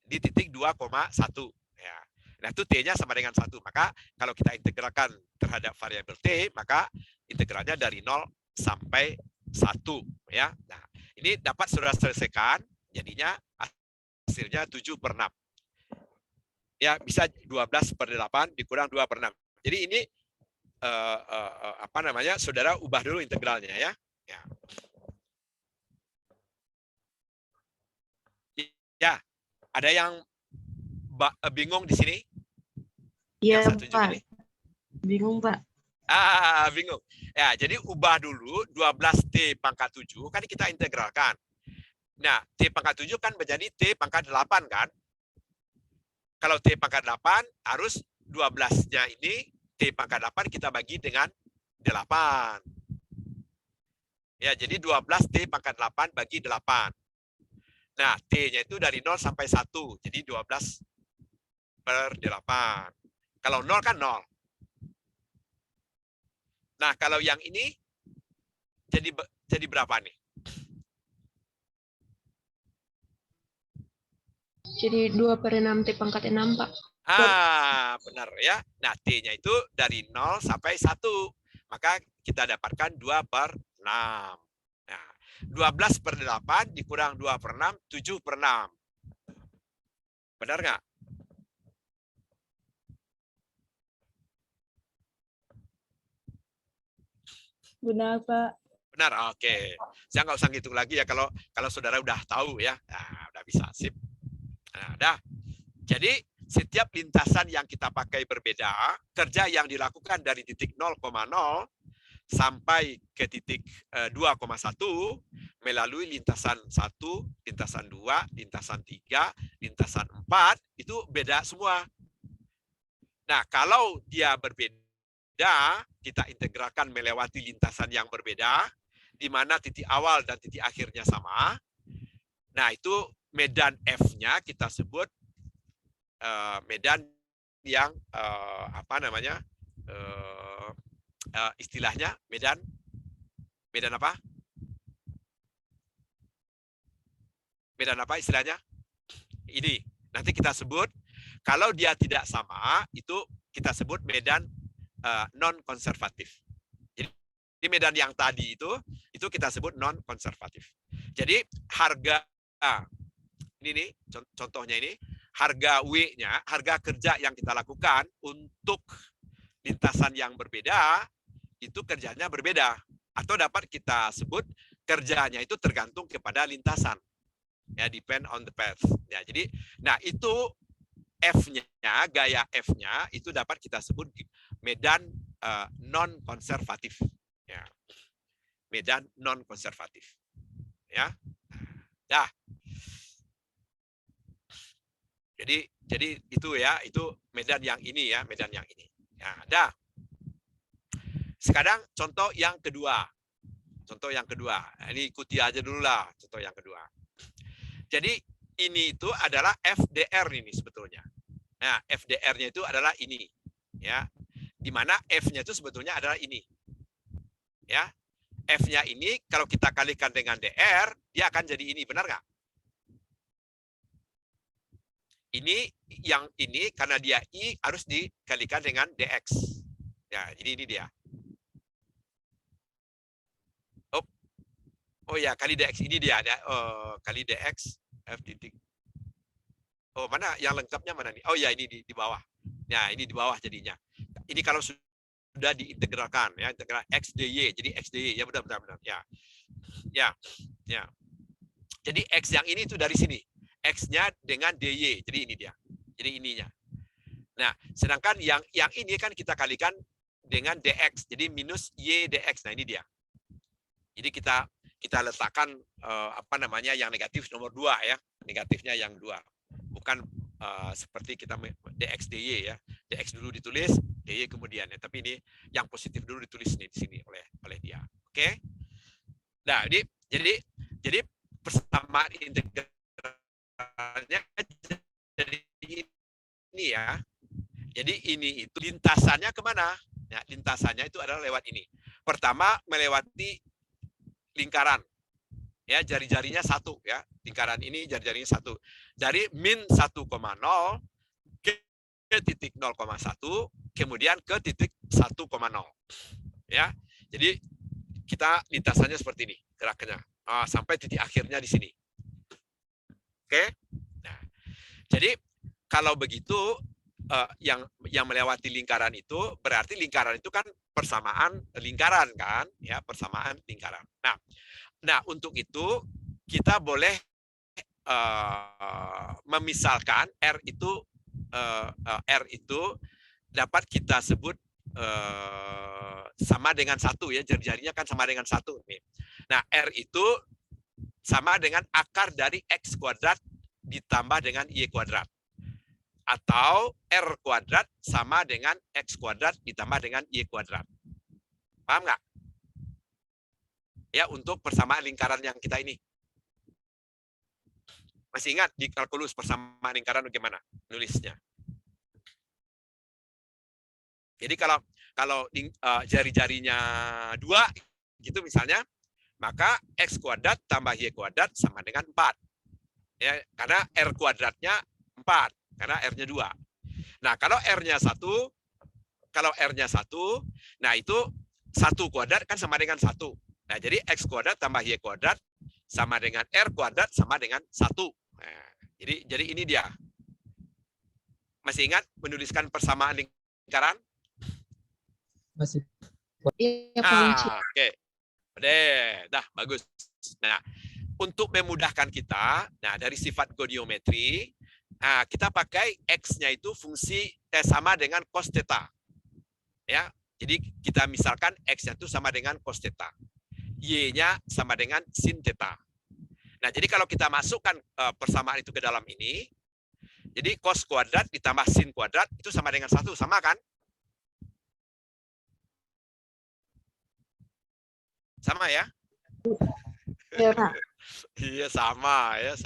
di titik 2,1. Ya. Nah, itu T-nya sama dengan 1. Maka kalau kita integralkan terhadap variabel T, maka integralnya dari 0 sampai 1. Ya. Nah, ini dapat saudara selesaikan, jadinya hasilnya 7/6. Ya, bisa 12/8 dikurang 2/6. Jadi ini apa namanya? Saudara ubah dulu integralnya ya. Ya. Ya, ada yang bingung di sini? Iya Yang Pak. ini? Bingung Pak. Bingung. Ya, jadi ubah dulu 12T pangkat 7 kan kita integralkan. Nah, T pangkat 7 kan menjadi T pangkat 8 kan? Kalau T pangkat 8 harus 12-nya ini T pangkat 8 kita bagi dengan 8. Ya, jadi 12T pangkat 8 bagi 8. Nah, T-nya itu dari 0 sampai 1. Jadi 12/8. Kalau 0 kan 0. Nah, kalau yang ini jadi berapa nih? Jadi 2/6 T pangkat 6 Pak. Benar ya. Nah, T-nya itu dari 0 sampai 1. Maka kita dapatkan 2/6. Nah, 12/8 dikurang 2/6, 7/6. Benar nggak? Benar Pak. Benar, oke. Saya nggak usah ngitung lagi ya kalau saudara udah tahu ya. Nah, udah bisa, sip. Nah, dah. Jadi setiap lintasan yang kita pakai berbeda, kerja yang dilakukan dari titik 0,0 sampai ke titik 2,1 melalui lintasan 1, lintasan 2, lintasan 3, lintasan 4 itu beda semua. Nah, kalau dia berbeda, kita integralkan melewati lintasan yang berbeda, di mana titik awal dan titik akhirnya sama. Nah, itu medan F-nya kita sebut medan yang apa namanya? Istilahnya medan apa? Medan apa istilahnya? Ini. Nanti kita sebut kalau dia tidak sama itu kita sebut medan non konservatif. Jadi medan yang tadi itu kita sebut non konservatif. Jadi harga ini nih contohnya ini harga W-nya, harga kerja yang kita lakukan untuk lintasan yang berbeda itu kerjanya berbeda atau dapat kita sebut kerjanya itu tergantung kepada lintasan. Ya, depend on the path. Ya, jadi nah itu F-nya, gaya F-nya itu dapat kita sebut medan non konservatif. Ya. Medan non konservatif. Ya. Dah. Jadi itu ya, itu medan yang ini ya, medan yang ini. Ya, dah. Sekarang contoh yang kedua. Contoh yang kedua. Ini ikuti aja dulu lah contoh yang kedua. Jadi ini itu adalah FDR ini sebetulnya. Nah, FDR-nya itu adalah ini. Ya. Di mana F-nya itu sebetulnya adalah ini. Ya. F-nya ini kalau kita kalikan dengan DR, dia akan jadi ini, benar nggak? Ini yang ini karena dia I harus dikalikan dengan DX. Ya, ini dia. Oh ya, kali dx ini dia. Kali dx f titik. Oh, mana yang lengkapnya mana nih? Oh ya, ini di bawah. Ya, ini di bawah jadinya. Ini kalau sudah diintegralkan ya, integral x dy. Jadi x dy ya, benar. Ya. Ya. Jadi x yang ini itu dari sini. X-nya dengan dy. Jadi ini dia. Jadi ininya. Nah, sedangkan yang ini kan kita kalikan dengan dx. Jadi minus y dx. Nah, ini dia. Jadi kita letakkan yang negatif nomor 2 ya. Negatifnya yang 2. Bukan seperti kita dx dy ya. Dx dulu ditulis, dy kemudian ya. Tapi ini yang positif dulu ditulis nih di sini oleh dia. Oke? Nah, jadi persamaan integralnya jadi ini ya. Jadi ini itu lintasannya kemana? Ya, lintasannya itu adalah lewat ini. Pertama melewati lingkaran. Ya, jari-jarinya 1 ya. Lingkaran ini jari-jarinya 1. Dari min 1,0 ke titik 0,1 kemudian ke titik 1,0. Ya. Jadi kita lintasannya seperti ini geraknya. Sampai titik akhirnya di sini. Oke? Nah, jadi kalau begitu yang melewati lingkaran itu berarti lingkaran itu kan persamaan lingkaran kan, ya, persamaan lingkaran. Nah, untuk itu kita boleh memisalkan R itu dapat kita sebut sama dengan 1 ya, jari-jarinya kan sama dengan 1 nih. Nah, R itu sama dengan akar dari X kuadrat ditambah dengan Y kuadrat. Atau R kuadrat sama dengan X kuadrat ditambah dengan Y kuadrat. Paham nggak? Ya, untuk persamaan lingkaran yang kita ini. Masih ingat di kalkulus persamaan lingkaran bagaimana nulisnya? Jadi kalau jari-jarinya 2 gitu misalnya, maka X kuadrat tambah Y kuadrat sama dengan 4. Ya, karena R kuadratnya 4, karena R-nya 2. Nah, kalau R-nya 1, nah itu 1 kuadrat kan sama dengan 1. Nah, jadi X kuadrat tambah Y kuadrat sama dengan R kuadrat sama dengan 1. Nah, jadi ini dia. Masih ingat menuliskan persamaan lingkaran? Masih. Iya, Oke. Dah, bagus. Nah, untuk memudahkan kita, nah dari sifat goniometri, kita pakai X-nya itu fungsi sama dengan cos theta. Ya, jadi kita misalkan X-nya itu sama dengan cos theta. Y-nya sama dengan sin theta. Nah, jadi kalau kita masukkan persamaan itu ke dalam ini, jadi cos kuadrat ditambah sin kuadrat itu sama dengan 1, sama kan? Sama ya? Iya, Pak. Iya, sama ya.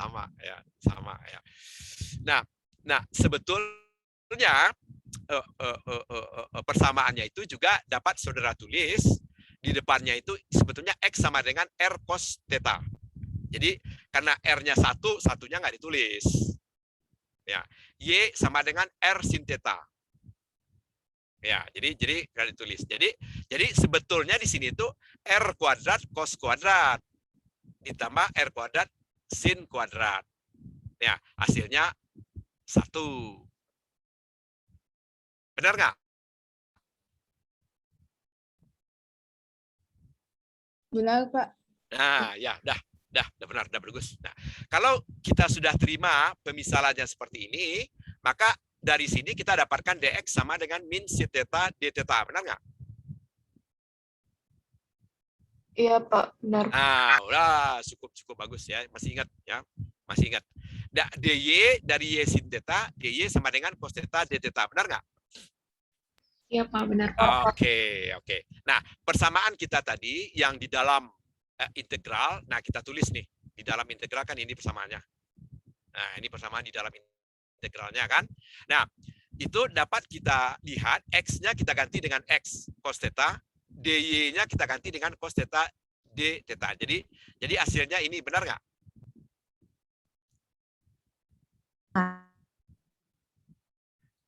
Nah, sebetulnya persamaannya itu juga dapat saudara tulis di depannya itu sebetulnya X sama dengan R cos theta. Jadi karena R-nya 1, satunya nggak ditulis. Ya, Y sama dengan R sin theta. Ya, jadi nggak ditulis. Jadi sebetulnya di sini itu R kuadrat cos kuadrat ditambah R kuadrat sin kuadrat. Ya, hasilnya 1. Benar nggak? Benar, Pak. Nah, ya, dah benar, dah bagus. Nah, kalau kita sudah terima pemisalannya seperti ini, maka dari sini kita dapatkan dx sama dengan min sin theta d theta. Benar nggak? Iya, Pak. Benar. Udah cukup bagus ya. Masih ingat ya? Masih ingat. Nah, dy dari y sin theta, dy sama dengan cos theta d theta. Benar nggak? Iya, Pak. Benar, Pak. Oke. Nah, persamaan kita tadi yang di dalam integral, nah kita tulis nih. Di dalam integral kan ini persamaannya. Nah, ini persamaan di dalam integralnya kan. Nah, itu dapat kita lihat X-nya kita ganti dengan X cos theta, dy-nya kita ganti dengan cos theta d theta. Jadi hasilnya ini benar nggak?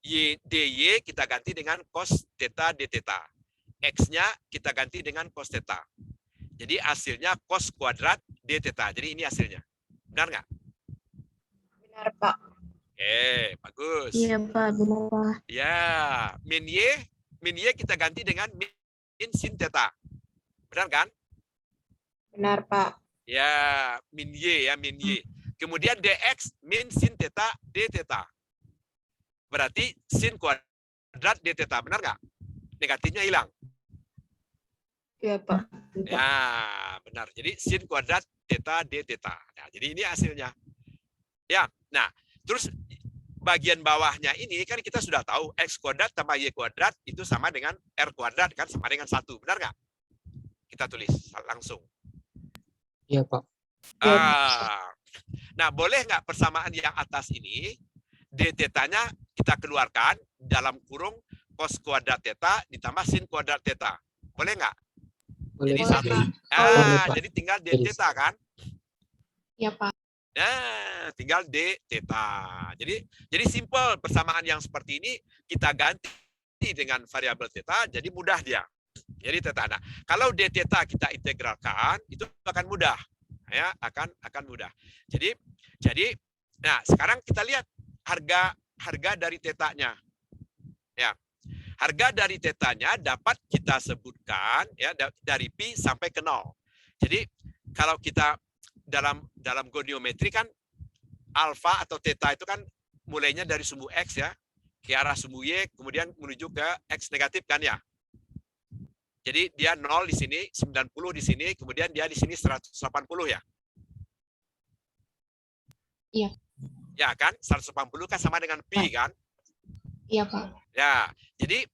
dy kita ganti dengan cos theta d theta. X-nya kita ganti dengan cos theta. Jadi hasilnya cos kuadrat d theta. Jadi ini hasilnya. Benar nggak? Benar, Pak. Oke, bagus. Iya, Pak. Benar, Pak. Ya, min y kita ganti dengan min sin theta. Benar kan? Benar, Pak. Ya, min y ya, min y. Kemudian dx min sin theta d theta. Berarti sin kuadrat d theta, benar nggak? Negatifnya hilang. Iya, Pak. Ya, benar. Jadi sin kuadrat theta d theta. Nah, jadi ini hasilnya. Ya, nah, terus bagian bawahnya ini kan kita sudah tahu x kuadrat tambah y kuadrat itu sama dengan r kuadrat kan, sama dengan 1, benar nggak? Kita tulis langsung. Iya, Pak. Nah, boleh nggak persamaan yang atas ini d theta-nya kita keluarkan dalam kurung cos kuadrat theta ditambah sin kuadrat theta. Boleh nggak? Boleh, Jadi Pak. satu. Boleh, Pak. Jadi tinggal d theta kan? Iya, Pak. Nah, tinggal d theta. Jadi simple persamaan yang seperti ini kita ganti dengan variabel theta, jadi mudah dia. Jadi theta. Nah, kalau d theta kita integralkan itu akan mudah. Ya, akan mudah. Jadi nah, sekarang kita lihat harga dari tetanya. Ya. Harga dari tetanya dapat kita sebutkan ya dari pi sampai ke 0. Jadi kalau kita dalam goniometri kan alfa atau theta itu kan mulainya dari sumbu x ya ke arah sumbu y kemudian menuju ke x negatif kan ya. Jadi dia 0 di sini, 90 di sini, kemudian dia di sini 180 ya. Iya. Ya kan? 180 kan sama dengan pi kan? Iya, Pak. Ya, jadi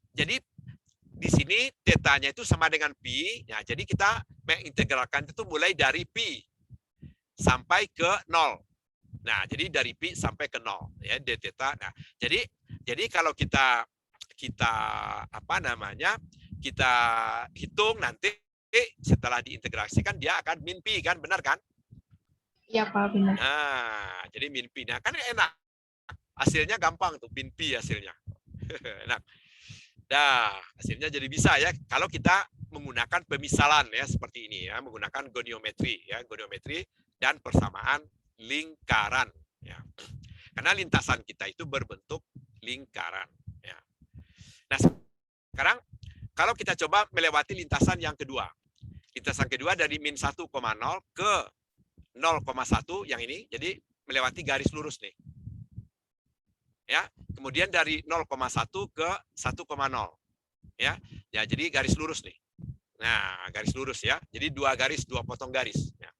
di sini tetanya itu sama dengan pi. Ya, jadi kita mengintegralkan itu mulai dari pi sampai ke 0. Nah, jadi dari pi sampai ke 0 ya d theta. Nah, jadi kalau kita apa namanya? Kita hitung nanti setelah diintegrasikan dia akan min pi kan, benar kan? Iya, Pak. Benar. Nah, jadi min pi. Nah, kan enak. Hasilnya gampang tuh, min pi hasilnya. Enak. Nah, hasilnya jadi bisa ya kalau kita menggunakan pemisalan ya seperti ini ya, menggunakan goniometri ya, goniometri dan persamaan lingkaran ya. Karena lintasan kita itu berbentuk lingkaran ya. Nah, sekarang kalau kita coba melewati lintasan yang kedua. Lintasan kedua dari min 1,0 ke 0,1 yang ini, jadi melewati garis lurus nih. Ya, kemudian dari 0,1 ke 1,0. Ya. Ya, jadi garis lurus nih. Nah, garis lurus ya. Jadi dua potong garis ya.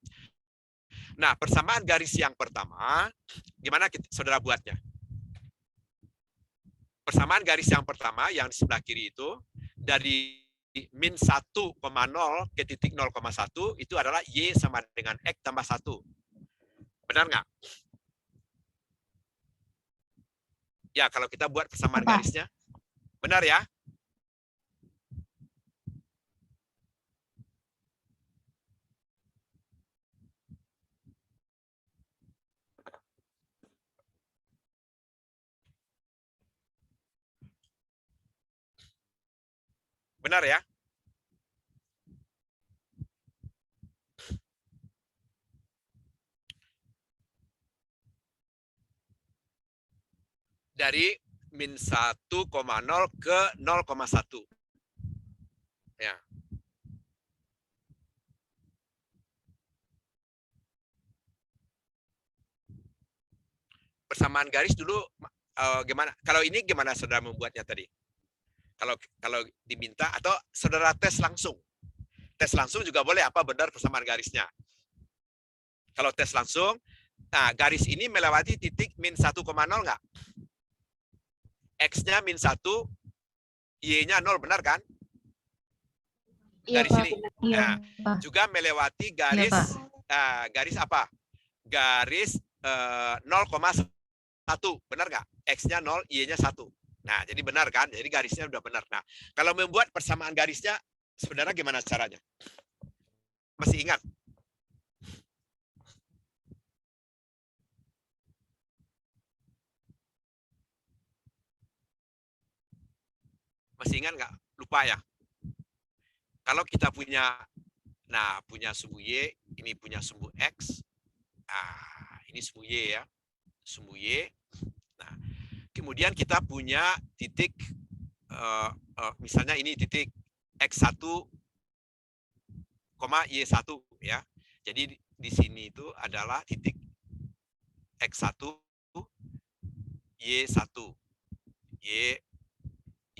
Nah, persamaan garis yang pertama gimana saudara buatnya? Persamaan garis yang pertama yang di sebelah kiri itu dari min 1,0 ke titik 0,1 itu adalah y sama dengan x tambah 1. Benar nggak? Ya, kalau kita buat persamaan garisnya. Benar ya? Benar ya? Dari min 1,0 ke 0,1. Ya. Persamaan garis dulu gimana? Kalau ini gimana saudara membuatnya tadi? Kalau diminta atau saudara tes langsung. Tes langsung juga boleh apa benar persamaan garisnya. Kalau tes langsung, nah garis ini melewati titik min 1,0 nggak? X-nya min 1, Y-nya 0, benar kan? Iya, Garis Pak. ini. Benar. Iya, Nah, Pak. juga melewati garis garis apa? Garis 0,1, benar nggak? X-nya 0, Y-nya 1. Nah, jadi benar kan? Jadi garisnya udah benar. Nah, kalau membuat persamaan garisnya, saudara gimana caranya? Masih ingat? Masih ingat nggak? Lupa ya? Kalau kita punya sumbu Y, ini punya sumbu X, ini sumbu Y ya, sumbu Y. Nah, kemudian kita punya titik, misalnya ini titik X1, Y1 ya. Jadi di sini itu adalah titik X1, Y1,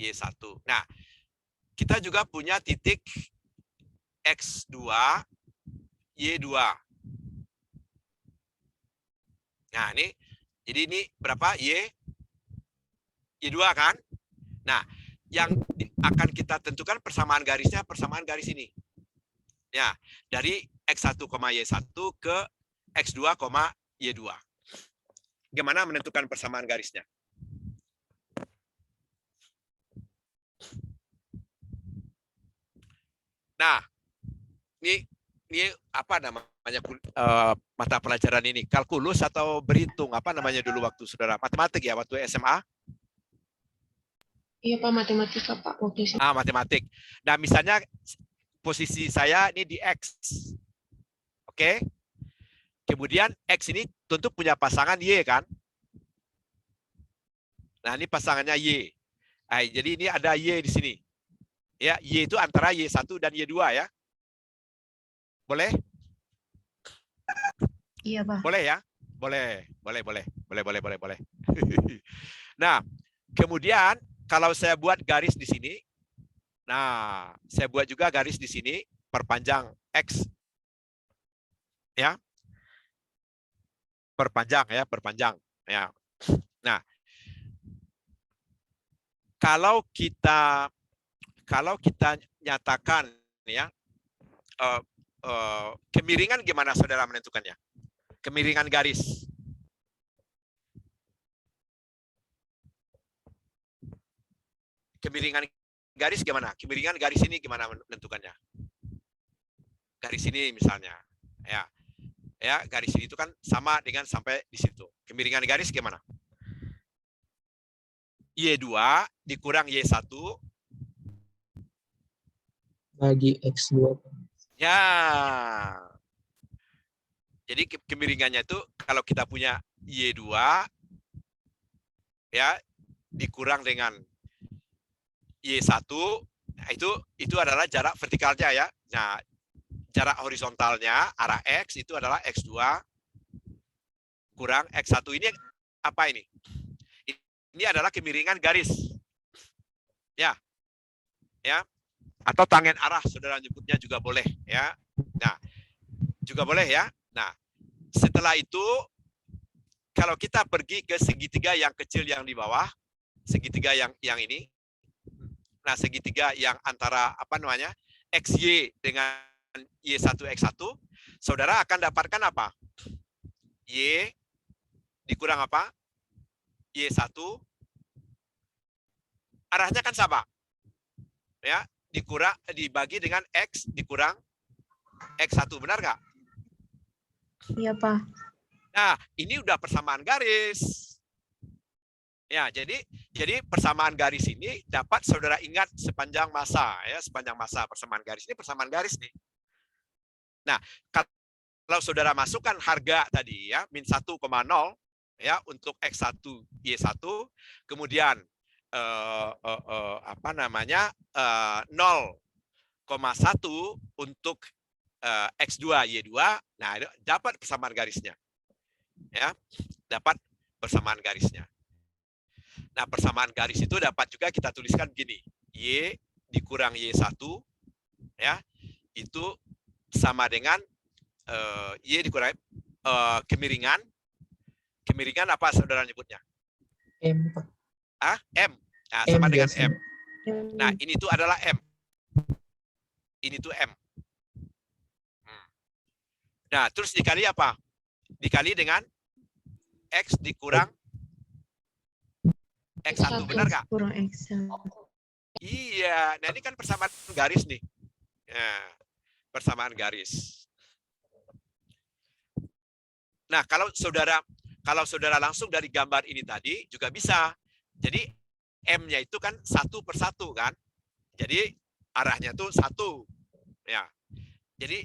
Y1. Nah, kita juga punya titik X2, Y2. Nah, ini jadi ini berapa? Y2 kan? Nah, yang akan kita tentukan persamaan garisnya persamaan garis ini. Ya, dari X1, Y1 ke X2, Y2. Gimana menentukan persamaan garisnya? Nah, ini apa namanya mata pelajaran ini? Kalkulus atau berhitung? Apa namanya dulu waktu saudara? Matematik ya, waktu SMA? Iya Pak, matematika Pak. Waktu itu. Matematik. Nah, misalnya posisi saya ini di X. Oke. Kemudian X ini tentu punya pasangan Y kan? Nah, ini pasangannya Y. Jadi ini ada Y di sini. Ya, Y itu antara Y1 dan Y2 ya. Boleh? Iya Pak. Boleh ya? Boleh. Nah, kemudian kalau saya buat garis di sini, nah, saya buat juga garis di sini, perpanjang X. Ya. Perpanjang. Ya. Nah, kalau kita nyatakan ya, kemiringan gimana saudara menentukannya? Kemiringan garis. Kemiringan garis gimana? Kemiringan garis ini gimana menentukannya? Garis ini misalnya, ya garis ini itu kan sama dengan sampai di situ. Kemiringan garis gimana? Y2 dikurang Y1 Bagi X2. ya. Jadi kemiringannya itu kalau kita punya Y2 ya dikurang dengan Y1, nah itu adalah jarak vertikalnya ya. Nah, jarak horizontalnya arah X itu adalah X2 kurang X1. Ini apa ini? Ini adalah kemiringan garis. Ya. Ya. Atau tangen arah saudara nyebutnya juga boleh ya. Nah, juga boleh ya. Nah, setelah itu kalau kita pergi ke segitiga yang kecil yang di bawah, segitiga yang ini. Nah, segitiga yang antara apa namanya? XY dengan Y1 X1, saudara akan dapatkan apa? Y dikurang apa? Y1 arahnya kan sama. Ya, dibagi dengan X dikurang X1, benar nggak? Iya Pak. Nah, ini udah persamaan garis. Ya, jadi persamaan garis ini dapat saudara ingat sepanjang masa ya, sepanjang masa persamaan garis ini persamaan garis nih. Nah, kalau saudara masukkan harga tadi ya, min 1,0 ya untuk X1 Y1, kemudian apa namanya 0,1 untuk X2 Y2, nah dapat persamaan garisnya. Ya, dapat persamaan garisnya. Nah, persamaan garis itu dapat juga kita tuliskan begini. Y dikurang Y1 ya, itu sama dengan Y dikurang kemiringan. Kemiringan apa saudara nyebutnya? M, Pak. M. Nah, sama M dengan biasanya. M. Nah, ini tuh adalah M. Ini tuh M. Nah, terus dikali apa? Dikali dengan X dikurang X1, benar nggak? Kurang X1. Iya, nah ini kan persamaan garis nih. Nah, persamaan garis. Nah, kalau saudara langsung dari gambar ini tadi juga bisa. Jadi M-nya itu kan 1 per 1 kan. Jadi arahnya tuh 1. Ya. Jadi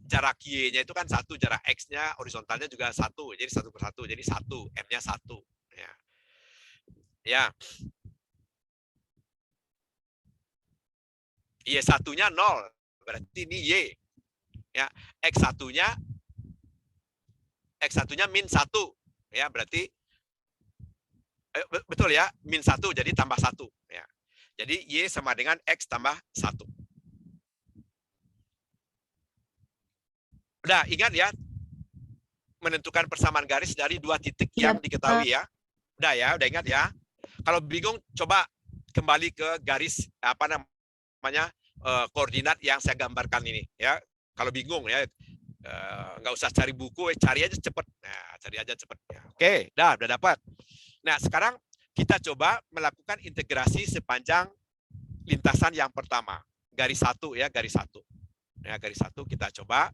jarak Y-nya itu kan 1, jarak X-nya horizontalnya juga 1. Jadi 1 per 1. Jadi 1, M-nya 1. Ya. Ya. Y1-nya 0. Berarti ini Y. Ya, X1-nya min 1. Ya, berarti betul ya, min 1 jadi tambah 1 ya. Jadi Y sama dengan X tambah 1. Udah ingat ya, menentukan persamaan garis dari 2 titik yang diketahui ya. Udah ingat ya. Kalau bingung coba kembali ke garis apa namanya koordinat yang saya gambarkan ini ya. Kalau bingung ya nggak usah cari buku, cari aja cepet. Nah, cari aja cepet. Ya. Oke, udah dapat. Nah, sekarang kita coba melakukan integrasi sepanjang lintasan yang pertama. Garis 1 ya, garis 1. Ya, garis 1 kita coba.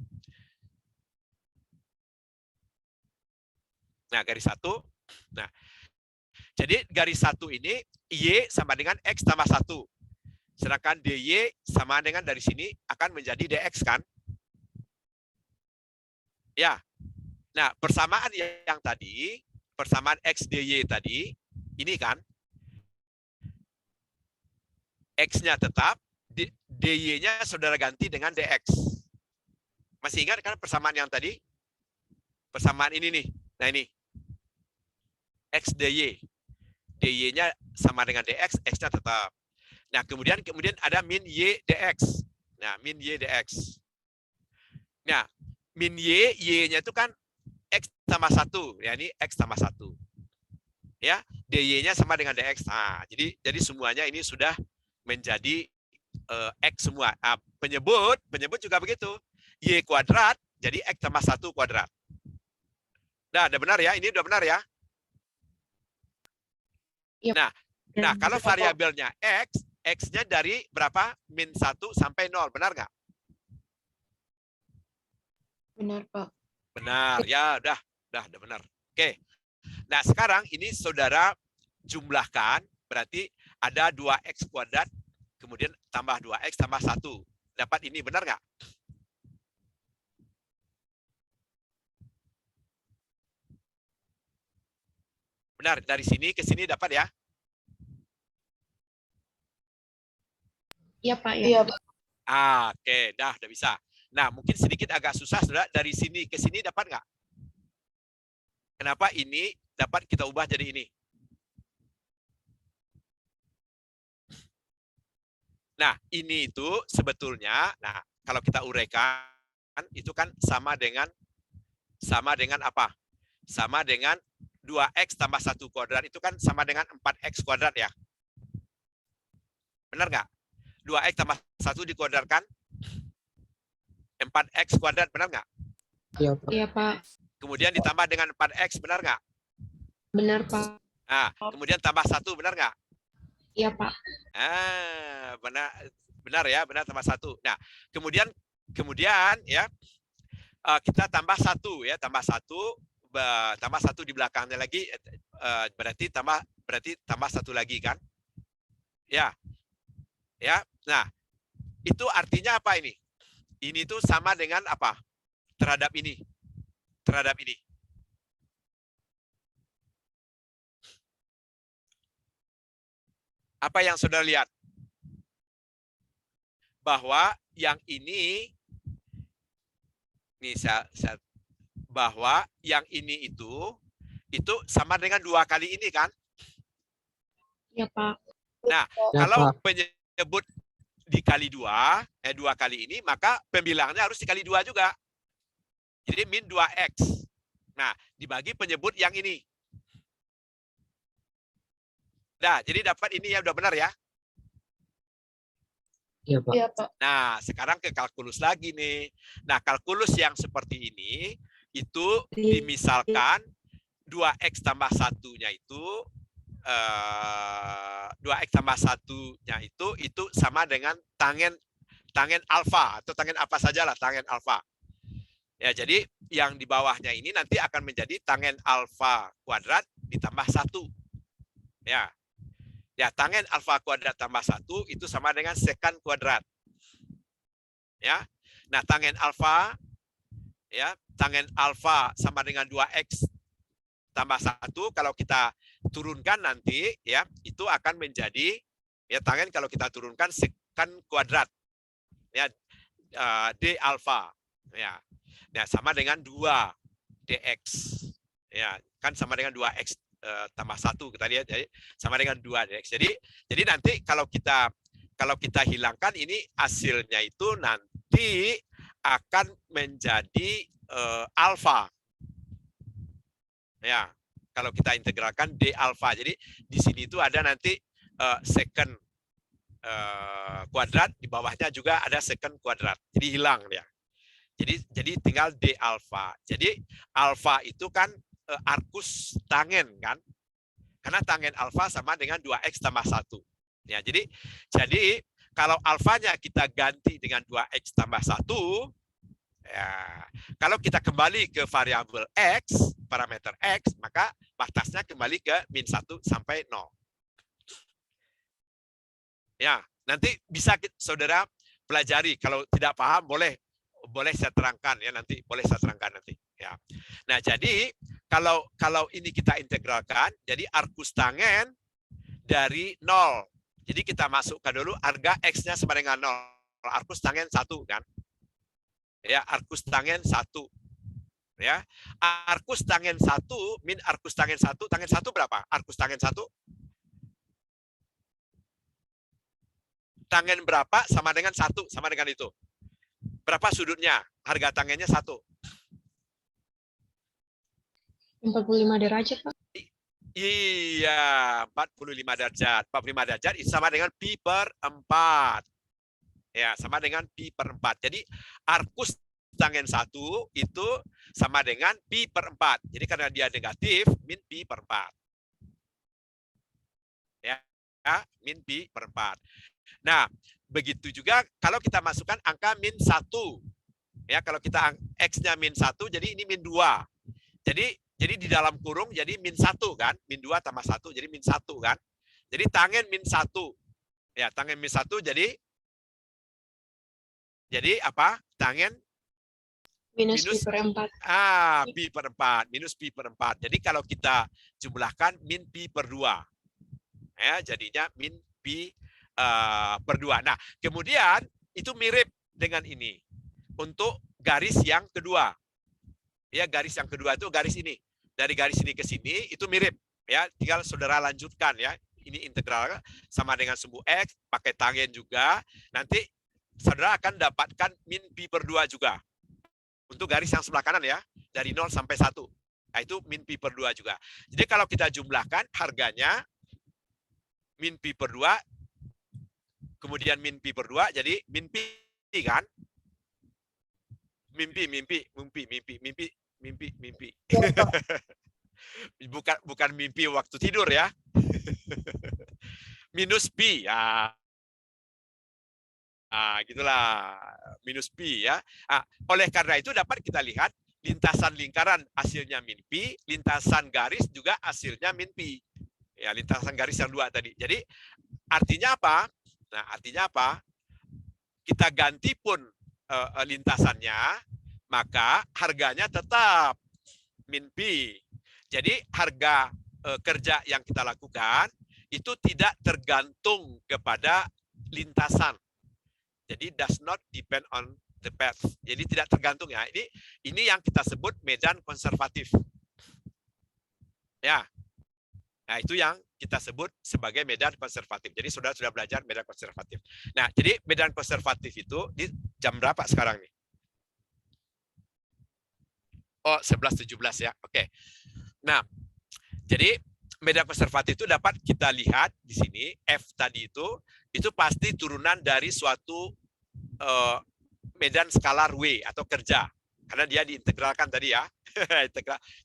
Nah, garis 1. Nah, jadi garis 1 ini Y sama dengan X tambah 1. Sedangkan DY sama dengan dari sini akan menjadi DX kan? Ya. Nah, persamaan yang tadi, persamaan X DY tadi, ini kan, X-nya tetap, DY-nya saudara ganti dengan DX. Masih ingat kan persamaan yang tadi? Persamaan ini nih. Nah ini. X DY. DY-nya sama dengan DX, X-nya tetap. Nah, kemudian ada min Y DX. Nah, min Y DX. Nah, min Y, Y-nya itu kan X tambah 1. Ya, ini X tambah 1. Ya, DY-nya sama dengan DX. Nah, jadi semuanya ini sudah menjadi X semua. Nah, penyebut juga begitu. Y kuadrat jadi X tambah 1 kuadrat. Nah, udah benar ya? Ini udah benar ya? Yep. Nah, kalau variabelnya X, X-nya dari berapa? Min 1 sampai 0. Benar nggak? Benar, Pak. Benar. Ya, udah benar. Oke. Nah, sekarang ini saudara jumlahkan, berarti ada 2X kuadrat, kemudian tambah 2X tambah 1. Dapat ini, benar nggak? Benar, dari sini ke sini dapat ya? Iya, Pak. Iya, Pak. Oke, udah bisa. Nah, mungkin sedikit agak susah, saudara. Dari sini ke sini dapat nggak? Kenapa ini dapat kita ubah jadi ini? Nah, ini itu sebetulnya, nah kalau kita uraikan, itu kan sama dengan apa? Sama dengan 2X tambah 1 kuadrat, itu kan sama dengan 4X kuadrat ya? Benar nggak? 2X tambah 1 dikuadratkan 4X kuadrat, benar nggak? Iya, Pak. Iya, Pak. Kemudian ditambah dengan 4X, benar nggak? Benar, Pak. Nah, kemudian tambah 1, benar nggak? Iya, Pak. Benar ya, benar tambah 1. Nah, kemudian ya kita tambah 1 ya, tambah 1 di belakangnya lagi, berarti tambah 1 lagi kan? Ya. Nah, itu artinya apa ini? Ini tuh sama dengan apa? Terhadap ini. Apa yang saudara lihat? Bahwa yang ini bahwa yang ini itu sama dengan 2 kali ini kan? Iya, Pak. Nah, kalau penyebut dikali 2 kali ini, maka pembilangnya harus dikali 2 juga. Jadi min 2X. Nah, dibagi penyebut yang ini. Nah, jadi dapat ini ya, udah benar ya? Iya, Pak. Iya, Pak. Nah, sekarang ke kalkulus lagi nih. Nah, kalkulus yang seperti ini, itu dimisalkan 2X tambah 1-nya itu, 2X tambah 1-nya itu sama dengan tangen alfa, atau tangen apa sajalah, tangen alfa. Ya, jadi yang di bawahnya ini nanti akan menjadi tangen alfa kuadrat ditambah 1. Ya. Ya, tangen alfa kuadrat tambah 1 itu sama dengan sekan kuadrat. Ya. Nah, tangen alfa ya, tangen alfa sama dengan 2x tambah 1 kalau kita turunkan nanti ya, itu akan menjadi ya tangen kalau kita turunkan sekan kuadrat. Ya, d alfa ya. Nah, sama dengan 2 dx. Ya, kan sama dengan 2x tambah 1 kita lihat, jadi sama dengan 2 dx. Jadi nanti kalau kita hilangkan ini hasilnya itu nanti akan menjadi alfa. Ya, kalau kita integralkan d alfa. Jadi di sini itu ada nanti secant kuadrat, di bawahnya juga ada secant kuadrat. Jadi hilang dia. Jadi tinggal d alfa. Jadi alfa itu kan arkus tangen kan? Karena tangen alfa sama dengan 2x tambah 1. Ya, jadi kalau alfanya kita ganti dengan 2x tambah 1, ya, kalau kita kembali ke variabel x, parameter x, maka batasnya kembali ke min 1 sampai 0. Ya, nanti bisa saudara pelajari. Kalau tidak paham boleh saya terangkan ya, nanti boleh saya terangkan nanti ya. Nah, jadi kalau ini kita integralkan, jadi arkus tangen dari 0. Jadi kita masukkan dulu harga x-nya sama dengan 0. Arkus tangen 1 kan? Ya, arkus tangen 1. Ya. Arkus tangen 1 min arkus tangen 1, tangen 1 berapa? Arkus tangen 1 tangen berapa sama dengan 1, sama dengan itu. Berapa sudutnya? Harga tangennya 1. 45 derajat, Pak. Iya, 45 derajat. 45 derajat itu sama dengan pi per 4. Ya, sama dengan pi per 4. Jadi arkus tangen 1 itu sama dengan pi per 4. Jadi karena dia negatif, min pi per 4. Ya, min pi per 4. Nah, begitu juga kalau kita masukkan angka min 1. Ya, kalau kita x-nya min 1, jadi ini min 2. Jadi di dalam kurung jadi min 1 kan? Min 2 tambah 1 jadi min 1 kan? Jadi tangen min 1. Ya, tangen min 1 jadi apa? Tangen Minus pi per 4. Pi per 4. Minus pi per 4. Jadi kalau kita jumlahkan min pi per 2. Ya, jadinya min pi per 2. Nah, kemudian itu mirip dengan ini. Untuk garis yang kedua. Ya, garis yang kedua itu garis ini. Dari garis ini ke sini itu mirip. Ya, tinggal saudara lanjutkan ya. Ini integral sama dengan sumbu x, pakai tangen juga. Nanti saudara akan dapatkan min pi per 2 juga. Untuk garis yang sebelah kanan ya, dari 0 sampai 1. Nah, itu min pi per 2 juga. Jadi kalau kita jumlahkan harganya min pi per 2, kemudian min pi per 2, jadi min pi kan? Mimpi. Bukan mimpi waktu tidur ya. Minus pi ya. Gitulah minus pi ya. Oleh karena itu dapat kita lihat lintasan lingkaran hasilnya min pi, lintasan garis juga hasilnya min pi. Ya, lintasan garis yang 2 tadi. Jadi artinya apa? Nah, artinya apa? Kita ganti pun lintasannya, maka harganya tetap min pi. Jadi harga kerja yang kita lakukan itu tidak tergantung kepada lintasan. Jadi does not depend on the path. Jadi tidak tergantung ya. Ini yang kita sebut medan konservatif. Ya. Nah, itu yang kita sebut sebagai medan konservatif. Jadi saudara sudah belajar medan konservatif. Nah, jadi medan konservatif itu di jam berapa sekarang nih? Oh, 11.17 ya. Oke. Nah, jadi medan konservatif itu dapat kita lihat di sini, F tadi itu pasti turunan dari suatu medan skalar W atau kerja. Karena dia diintegralkan tadi ya.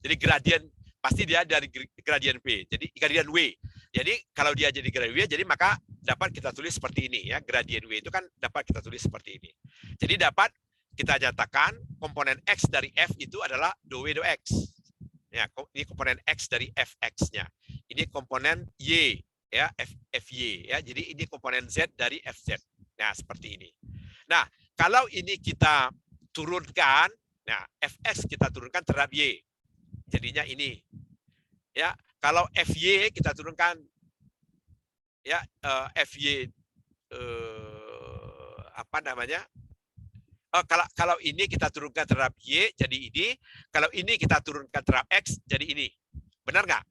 Jadi gradien, pasti dia dari gradien P. Jadi gradien W. Jadi kalau dia jadi gradien W, jadi maka dapat kita tulis seperti ini ya. Gradien W itu kan dapat kita tulis seperti ini. Jadi dapat kita nyatakan komponen X dari F itu adalah dou W dou X. Ya, ini komponen X dari Fx-nya. Ini komponen Y ya FY ya. Jadi ini komponen Z dari FZ. Nah, seperti ini. Nah, kalau ini kita turunkan, nah Fx kita turunkan terhadap Y. Jadinya ini. Ya, kalau FY kita turunkan ya FY apa namanya? Kalau ini kita turunkan terhadap Y jadi ini, kalau ini kita turunkan terhadap X jadi ini. Benar nggak?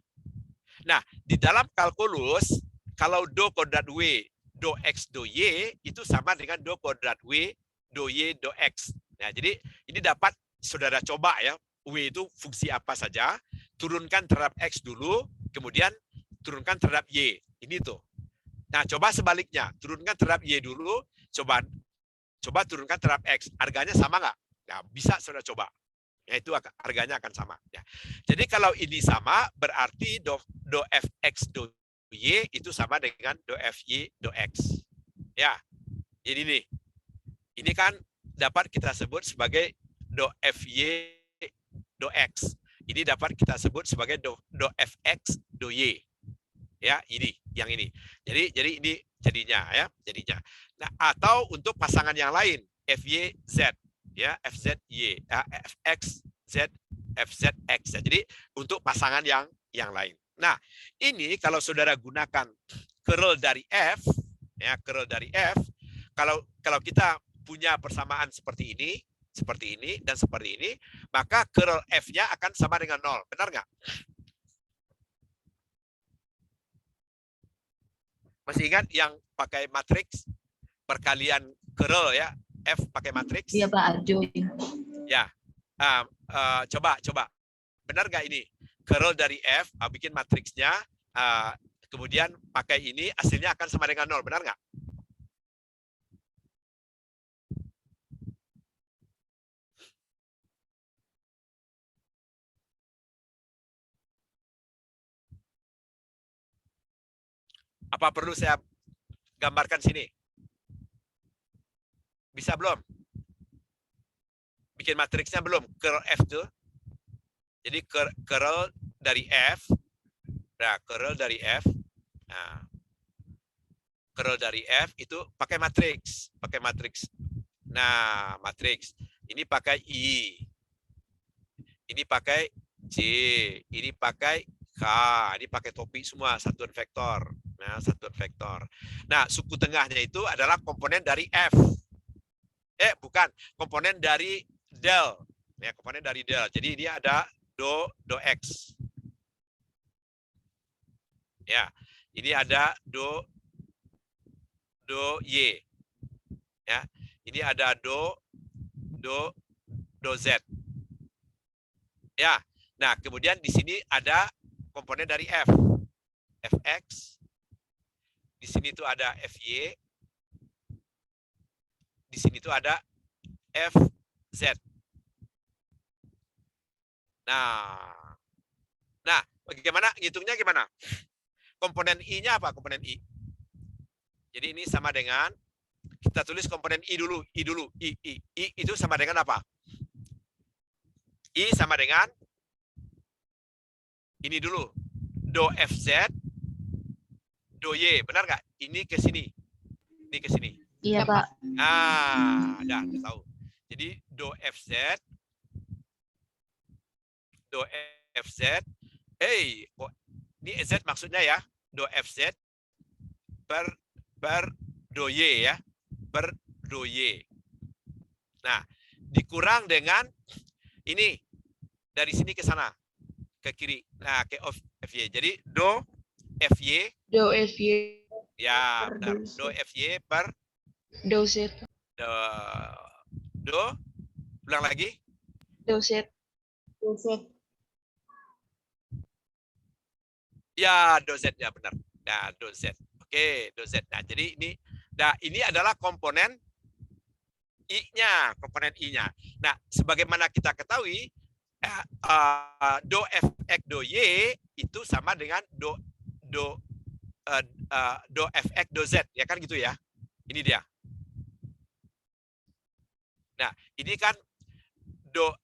Nah, di dalam kalkulus, kalau do kodrat W, do X, do Y, itu sama dengan do kodrat W, do Y, do X. Nah, jadi ini dapat saudara coba ya, W itu fungsi apa saja, turunkan terhadap X dulu, kemudian turunkan terhadap Y. Ini tuh. Nah, coba sebaliknya, turunkan terhadap Y dulu, coba turunkan terhadap X. Harganya sama nggak? Nah, bisa saudara coba. Ya, itu harganya akan sama. Ya. Jadi kalau ini sama, berarti do Fx do Y itu sama dengan do Fy do X. Ya, jadi ini kan dapat kita sebut sebagai do Fy do X. Ini dapat kita sebut sebagai do Fx do Y. Ya, yang ini. Jadi ini jadinya ya, jadinya. Nah, atau untuk pasangan yang lain, Fy Z ya, Fz Y, Fx Z, Fz X. Jadi untuk pasangan yang lain. Nah, ini kalau saudara gunakan curl dari F, ya curl dari F, kalau kita punya persamaan seperti ini dan seperti ini, maka curl F-nya akan sama dengan 0. Benar nggak? Masih ingat yang pakai matriks perkalian curl ya, F pakai matriks? Iya Pak Arjo. Ya, coba. Benar nggak ini? Curl dari F, bikin matriksnya, kemudian pakai ini, hasilnya akan sama dengan 0. Benar nggak? Apa perlu saya gambarkan sini? Bisa belum? Bikin matriksnya belum? Curl F tuh. Jadi curl dari F. Nah, curl dari F. Nah, curl dari F itu pakai matriks. Nah, matriks. Ini pakai I. Ini pakai J. Ini pakai K. Ini pakai topi semua, satuan vektor. Nah, satuan vektor. Nah, suku tengahnya itu adalah komponen dari F. Bukan, komponen dari del. Ya, komponen dari del. Jadi dia ada do X. Ya, ini ada do Y. Ya, ini ada do Z. Ya. Nah, kemudian di sini ada komponen dari F. Fx. Di sini tuh ada Fy. Di sini tuh ada Fz. Nah, bagaimana ngitungnya gimana? Komponen I-nya apa? Komponen I. Jadi ini sama dengan, kita tulis komponen I dulu. I itu sama dengan apa? I sama dengan ini dulu. Do Fz, do Y. Benar nggak? Ini ke sini. Ini ke sini. Iya Pak. Udah tahu. Jadi do Fz, ini Z maksudnya ya, do Fz per do Y ya, per do Y. Nah, dikurang dengan ini dari sini ke sana, ke kiri. Nah, ke Fy. Jadi do Fy. Do Fy. Ya, benar. Do Fy per Do Z. Ulang lagi. Do Z. Ya, do Z ya benar. Nah, do Z. Oke, do Z. Nah, jadi ini adalah komponen I-nya, Nah, sebagaimana kita ketahui, do Fx do Y itu sama dengan do Fx do Z, ya kan gitu ya. Ini dia. Nah, ini kan do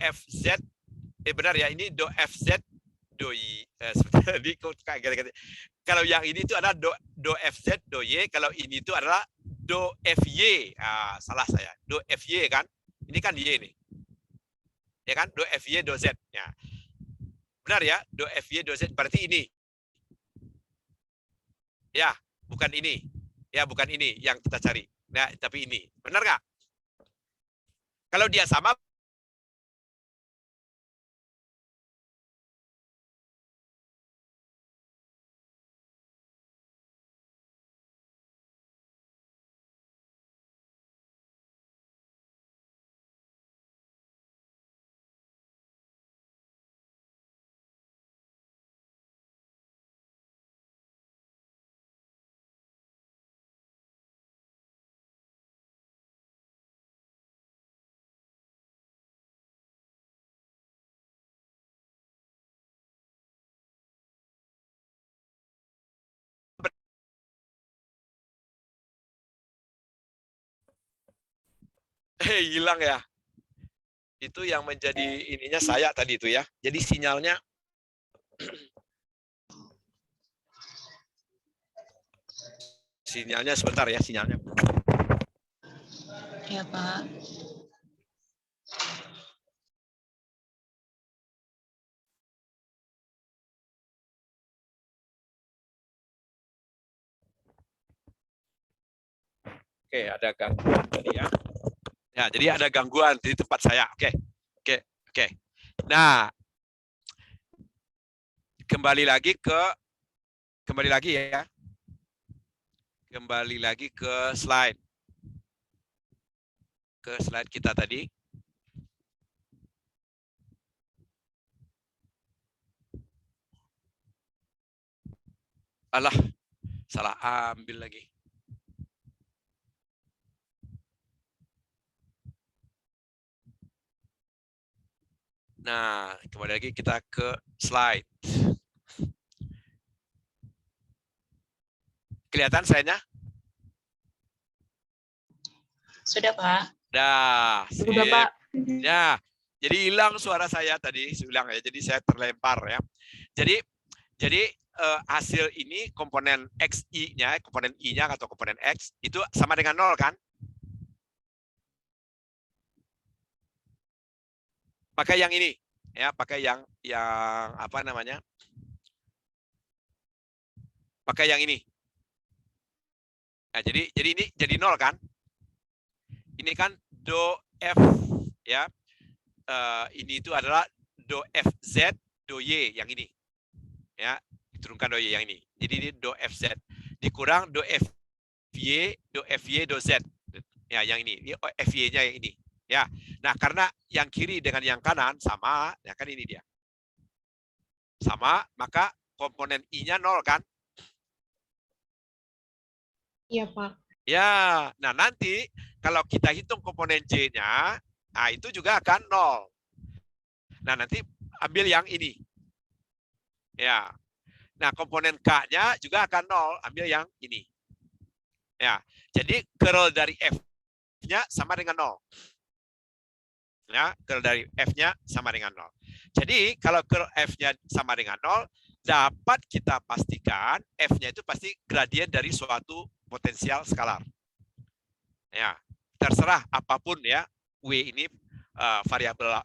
Fz, benar ya, ini do Fz do Y. Kalau yang ini itu adalah do FZ, do Y. Kalau ini itu adalah do FY. Salah saya. Do FY kan? Ini kan Y nih. Ya kan? Do FY, do Z. Ya. Benar ya? Do FY, do Z. Berarti ini. Ya, bukan ini. Ya, bukan ini yang kita cari. Nah, tapi ini. Benar nggak? Kalau dia sama, hilang ya. Itu yang menjadi ininya saya tadi itu ya. Jadi sinyalnya sebentar ya, sinyalnya. Ya, Pak. Oke, ada gangguan tadi ya. Ya, jadi ada gangguan di tempat saya. Oke. Nah, kembali lagi ya. Kembali lagi ke slide. Ke slide kita tadi. Alah, salah ambil lagi. Nah, kembali lagi kita ke slide. Kelihatan slide-nya? Sudah, Pak. Dah, Sudah, sip. Pak. Ya, jadi hilang suara saya tadi, hilang ya. Jadi saya terlempar ya. Jadi hasil ini komponen XI-nya, komponen I-nya atau komponen X itu sama dengan 0 kan? Pakai yang ini ya, pakai yang apa namanya? Pakai yang ini. Nah, jadi ini jadi 0 kan? Ini kan do F ya. Ini itu adalah do FZ, do Y yang ini. Ya, diturunkan do Y yang ini. Jadi ini do FZ dikurang do FY, do Z. Ya, yang ini. Ini FY-nya yang ini. Ya. Nah, karena yang kiri dengan yang kanan sama, ya kan ini dia. Sama, maka komponen I-nya 0 kan? Iya, Pak. Ya. Nah, nanti kalau kita hitung komponen J-nya, nah itu juga akan 0. Nah, nanti ambil yang ini. Ya. Nah, komponen K-nya juga akan 0, ambil yang ini. Ya. Jadi curl dari F-nya sama dengan 0. Ya, curl dari F-nya sama dengan 0. Jadi, kalau curl F-nya sama dengan 0, dapat kita pastikan F-nya itu pasti gradien dari suatu potensial skalar. Ya, terserah apapun ya, W ini variabel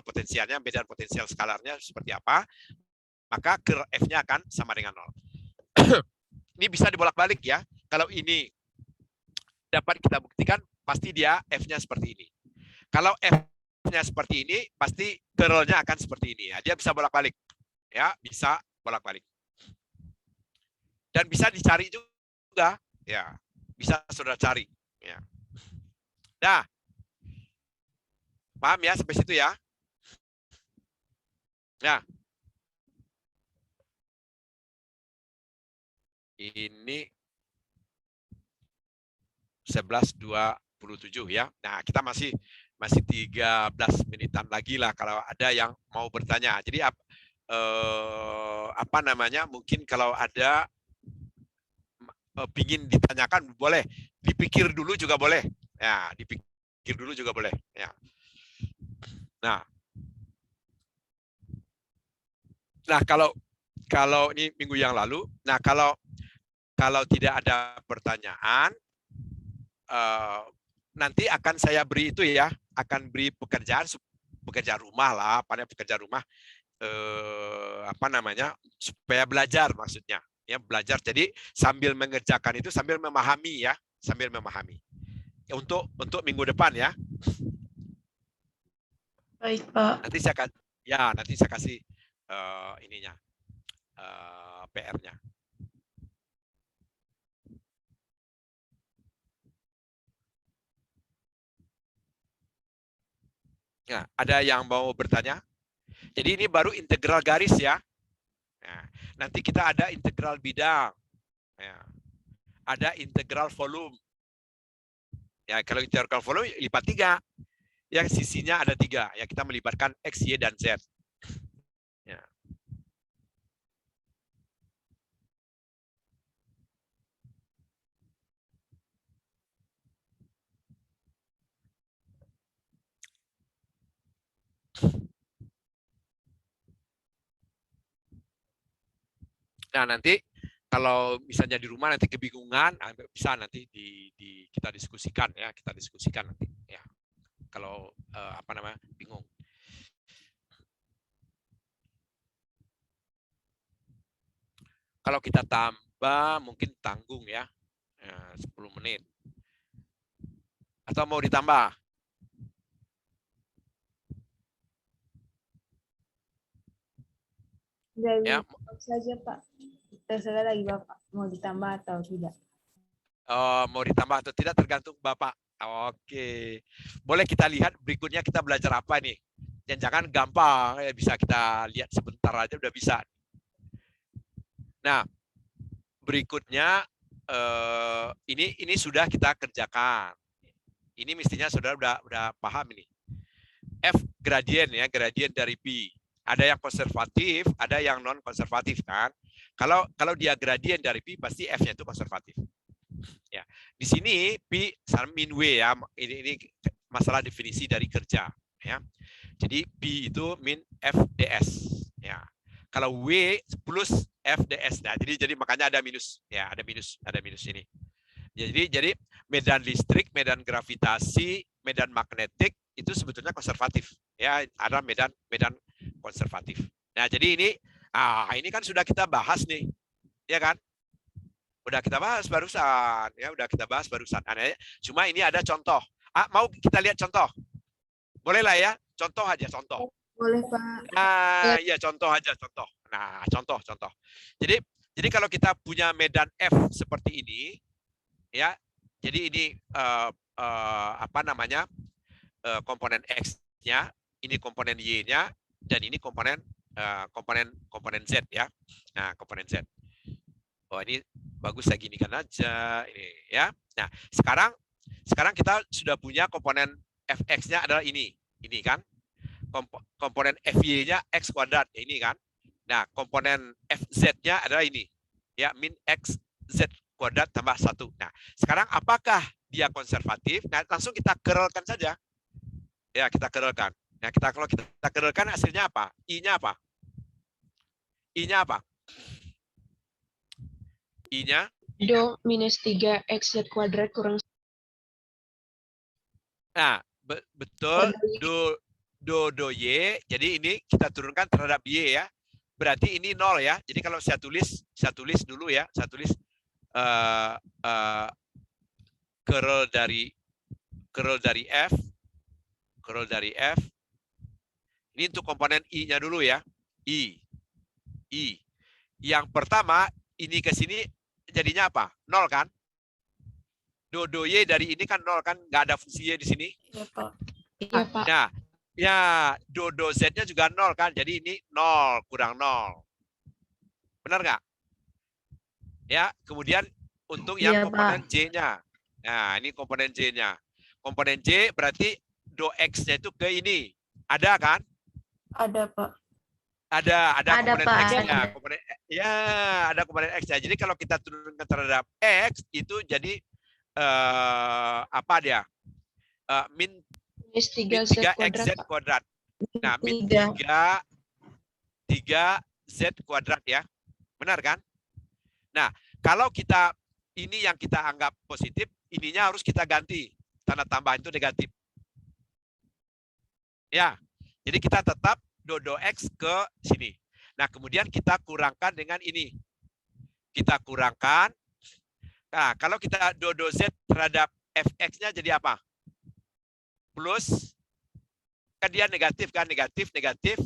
potensialnya, medan potensial skalarnya seperti apa, maka curl F-nya akan sama dengan 0. Ini bisa dibolak-balik ya. Kalau ini dapat kita buktikan, pasti dia F-nya seperti ini. Kalau F-nya seperti ini, pasti curl-nya akan seperti ini. Ya. Dia bisa bolak-balik. Ya, bisa bolak-balik. Dan bisa dicari juga. Ya, bisa saudara cari. Ya. Nah, paham ya sampai situ ya? Nah, ini 11.27 ya. Nah, kita masih 13 menitan lagi lah kalau ada yang mau bertanya. Jadi apa namanya? Mungkin kalau ada pingin ditanyakan boleh, dipikir dulu juga boleh. Ya, dipikir dulu juga boleh. Ya. Nah, kalau ini minggu yang lalu. Nah, kalau tidak ada pertanyaan, nanti akan saya beri itu ya, akan beri pekerjaan rumah lah, pekerjaan rumah, apa namanya, supaya belajar maksudnya, ya belajar. Jadi sambil mengerjakan itu sambil memahami ya, sambil memahami. Ya, untuk minggu depan ya. Baik, Pak. Nanti saya kasih ininya, PR-nya. Nah, ada yang mau bertanya? Jadi ini baru integral garis ya. Nah, nanti kita ada integral bidang. Ya. Ada integral volume. Ya, kalau integral volume lipat 3. Yang sisinya ada 3. Ya, kita melibatkan X, Y, dan Z. Ya. Nah, nanti kalau misalnya di rumah nanti kebingungan, bisa nanti kita diskusikan ya, nanti ya. Kalau apa namanya, bingung. Kalau kita tambah mungkin tanggung ya, 10 menit. Atau mau ditambah? Dari Ya. saja Pak, terserah lagi Bapak mau ditambah atau tidak. Mau ditambah atau tidak tergantung Bapak. Oke, boleh kita lihat berikutnya kita belajar apa nih? Jangan gampang ya, bisa kita lihat sebentar aja udah bisa. Nah, berikutnya ini sudah kita kerjakan. Ini mestinya saudara udah paham ini. F gradien ya, gradien dari P. Ada yang konservatif, ada yang non konservatif kan. Kalau dia gradien dari P pasti F-nya itu konservatif. Ya. Di sini P sama min W ya. Ini masalah definisi dari kerja ya. Jadi P itu min F ds ya. Kalau W plus F ds. Nah, jadi makanya ada minus ya, ada minus ini. Jadi medan listrik, medan gravitasi, medan magnetik itu sebetulnya konservatif ya, ada medan konservatif. Nah, jadi ini kan sudah kita bahas nih. Ya kan? Udah kita bahas barusan, ya udah kita bahas barusan. Cuma ini ada contoh. Mau kita lihat contoh? Boleh lah ya, contoh aja contoh. Boleh Pak. Nah, ya contoh aja contoh. Nah, contoh. Jadi kalau kita punya medan F seperti ini, ya, jadi ini apa namanya, komponen X-nya, ini komponen Y-nya, dan ini komponen Z ya. Nah, komponen Z. Oh, ini bagus saya ginikan aja ini ya. Nah, sekarang kita sudah punya komponen fx-nya adalah ini kan. Komponen fy-nya x kuadrat ini kan. Nah, komponen fz-nya adalah ini ya, min x z kuadrat tambah 1. Nah, sekarang apakah dia konservatif? Nah, langsung kita kerelkan saja. Ya, kita kerelkan. Nah, kalau kita kerelkan hasilnya apa? I-nya apa? I-nya apa? I-nya Do minus 3 XZ kuadrat kurang. Nah, betul, do y. Jadi ini kita turunkan terhadap y ya. Berarti ini 0 ya. Jadi kalau saya tulis dulu ya. Saya tulis curl dari F. Ini untuk komponen i-nya dulu ya. I. Yang pertama ini ke sini jadinya apa? 0 kan? Do y dari ini kan 0 kan? Nggak ada fungsi y di sini. Iya Pak. Iya, Pak. Nah, ya do z-nya juga 0 kan? Jadi ini 0 kurang 0. Benar nggak? Ya, kemudian untuk yang komponen J-nya. Nah, ini komponen J-nya. Komponen J berarti do X-nya itu ke ini. Ada kan? Ada Pak. Ada komponen Pak. X-nya. Ada komponen X-nya. Jadi kalau kita turunkan terhadap X, itu jadi apa dia? Min Minus 3 Z XZ kuadrat, Pak. kuadrat. Nah, min 3 Z kuadrat ya. Benar kan? Nah, kalau kita ini yang kita anggap positif, ininya harus kita ganti. Tanda tambahan itu negatif. Ya, jadi kita tetap dodo X ke sini. Nah, kemudian kita kurangkan dengan ini. Kita kurangkan. Nah, kalau kita dodo Z terhadap Fx-nya jadi apa? Plus, kan dia negatif kan? Negatif, negatif.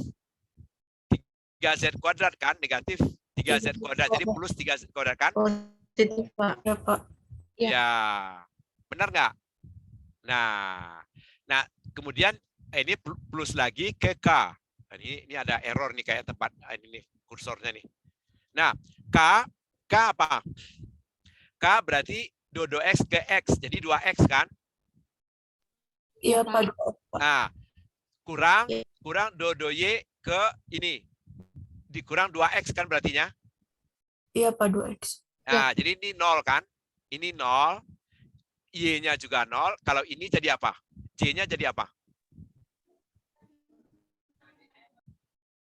3Z kuadrat kan? Negatif 3Z kuadrat. Jadi plus 3Z kuadrat kan? Positif, Pak. Ya, Pak. Ya. Ya, benar nggak? Nah, kemudian ini plus lagi ke K. Nah, ini ada error nih kayak tempat ini nih, kursornya nih. Nah, K apa? K berarti dodo X ke X, jadi 2X kan? Iya, Pak. Nah, kurang dodo Y ke ini. Dikurang 2X kan berartinya? Iya, Pak, 2X. Nah, jadi ini 0 kan? Ini 0. Y-nya juga 0. Kalau ini jadi apa? J-nya jadi apa?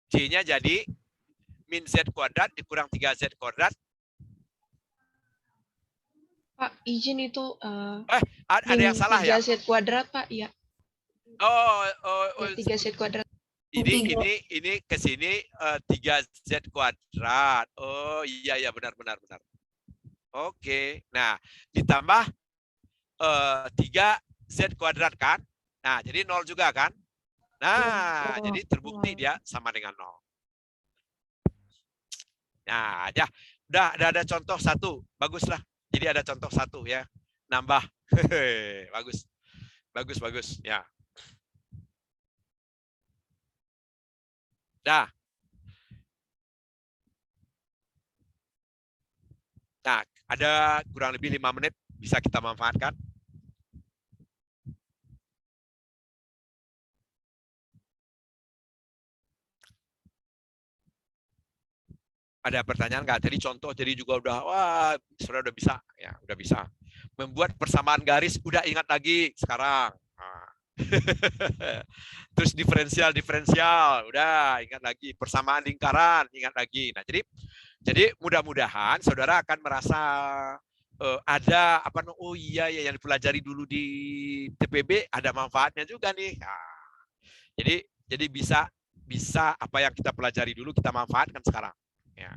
J-nya jadi min Z kuadrat dikurang 3Z kuadrat. Pak, izin itu Ada yang salah ya? 3Z kuadrat, Pak. Iya. Oh, 3Z kuadrat. ini ke sini 3Z kuadrat. Oh, iya benar. Oke. Nah, ditambah 3Z kuadrat kan? Nah, jadi 0 juga kan? Nah, jadi terbukti dia sama dengan 0. Nah, ya. Udah ada contoh satu. Baguslah. Jadi ada contoh satu ya. Nambah. Bagus. Ya. Dah. Nah, ada kurang lebih 5 menit bisa kita manfaatkan. Ada pertanyaan nggak? Tadi contoh, jadi juga sudah bisa, ya, udah bisa. Membuat persamaan garis, udah ingat lagi sekarang. Nah. Terus diferensial, udah ingat lagi. Persamaan lingkaran, ingat lagi. Nah, jadi mudah-mudahan saudara akan merasa ada apa? Oh iya ya yang dipelajari dulu di TPB ada manfaatnya juga nih. Nah, jadi bisa apa yang kita pelajari dulu kita manfaatkan sekarang. Ya.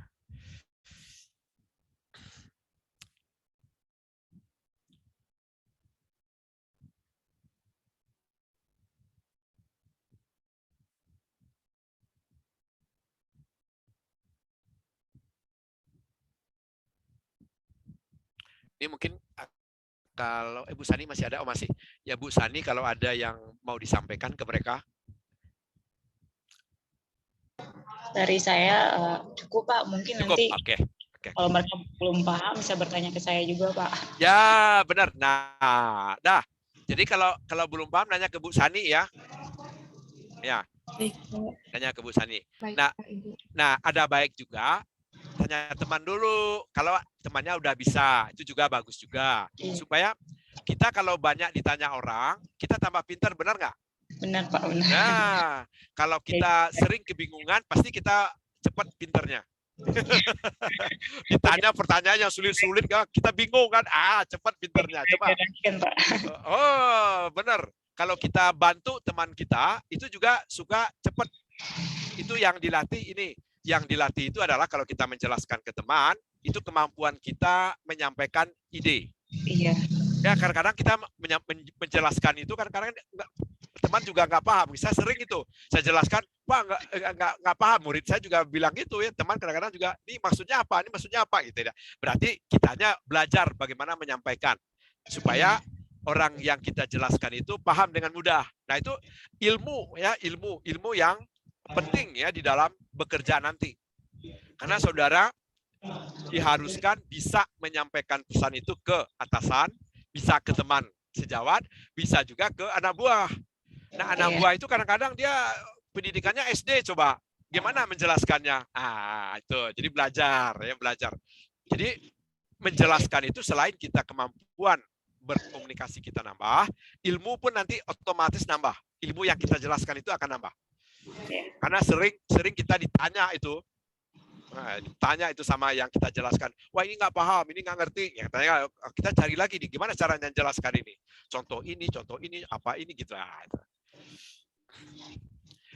Ini mungkin kalau Bu Sani masih ada, masih. Ya Bu Sani kalau ada yang mau disampaikan ke mereka. Dari saya cukup Pak, mungkin cukup. Nanti okay. Kalau mereka belum paham bisa bertanya ke saya juga Pak. Ya benar. Nah, jadi kalau belum paham nanya ke Bu Sani ya. Ya. Tanya ke Bu Sani. Nah, ada baik juga tanya teman dulu. Kalau temannya udah bisa, itu juga bagus juga. Supaya kita kalau banyak ditanya orang, kita tambah pintar, benar nggak? Benar Pak, benar. Nah, kalau kita sering kebingungan, pasti kita cepat pintarnya. Ditanya pertanyaan yang sulit-sulit, kita bingung kan? Cepat pintarnya. Coba. Oh, benar. Kalau kita bantu teman kita, itu juga suka cepat. Itu yang dilatih ini. Yang dilatih itu adalah kalau kita menjelaskan ke teman, itu kemampuan kita menyampaikan ide. Iya. Ya, kadang-kadang kita menjelaskan itu, kadang-kadang teman juga nggak paham. Saya sering itu, saya jelaskan, Pak nggak paham. Murid saya juga bilang gitu ya, teman kadang-kadang juga, ini maksudnya apa gitu ya. Berarti kitanya belajar bagaimana menyampaikan supaya orang yang kita jelaskan itu paham dengan mudah. Nah itu ilmu yang penting ya di dalam bekerja nanti. Karena saudara diharuskan bisa menyampaikan pesan itu ke atasan, bisa ke teman sejawat, bisa juga ke anak buah. Nah, anak buah itu kadang-kadang dia pendidikannya SD, coba gimana menjelaskannya? Itu. Jadi belajar. Jadi menjelaskan itu selain kita kemampuan berkomunikasi kita nambah, ilmu pun nanti otomatis nambah. Ilmu yang kita jelaskan itu akan nambah. Karena sering kita ditanya itu, Nah, tanya itu sama yang kita jelaskan. Wah ini nggak paham, ini nggak ngerti. Ya, tanya, kita cari lagi nih, gimana caranya jelaskan ini. Contoh ini, apa ini gitu. Nah, itu.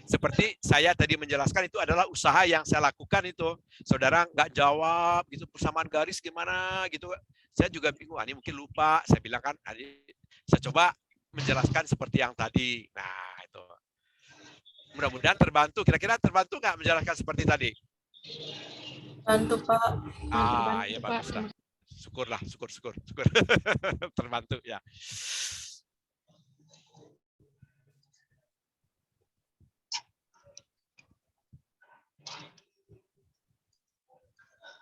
Seperti saya tadi menjelaskan itu adalah usaha yang saya lakukan itu. Saudara nggak jawab gitu, persamaan garis gimana gitu. Saya juga bingung, ini mungkin lupa. Saya bilang kan, saya coba menjelaskan seperti yang tadi. Nah itu. Mudah-mudahan terbantu. Kira-kira terbantu nggak menjelaskan seperti tadi? Bantu Pak. Ya bagus lah. Syukurlah, syukur. Terbantu ya.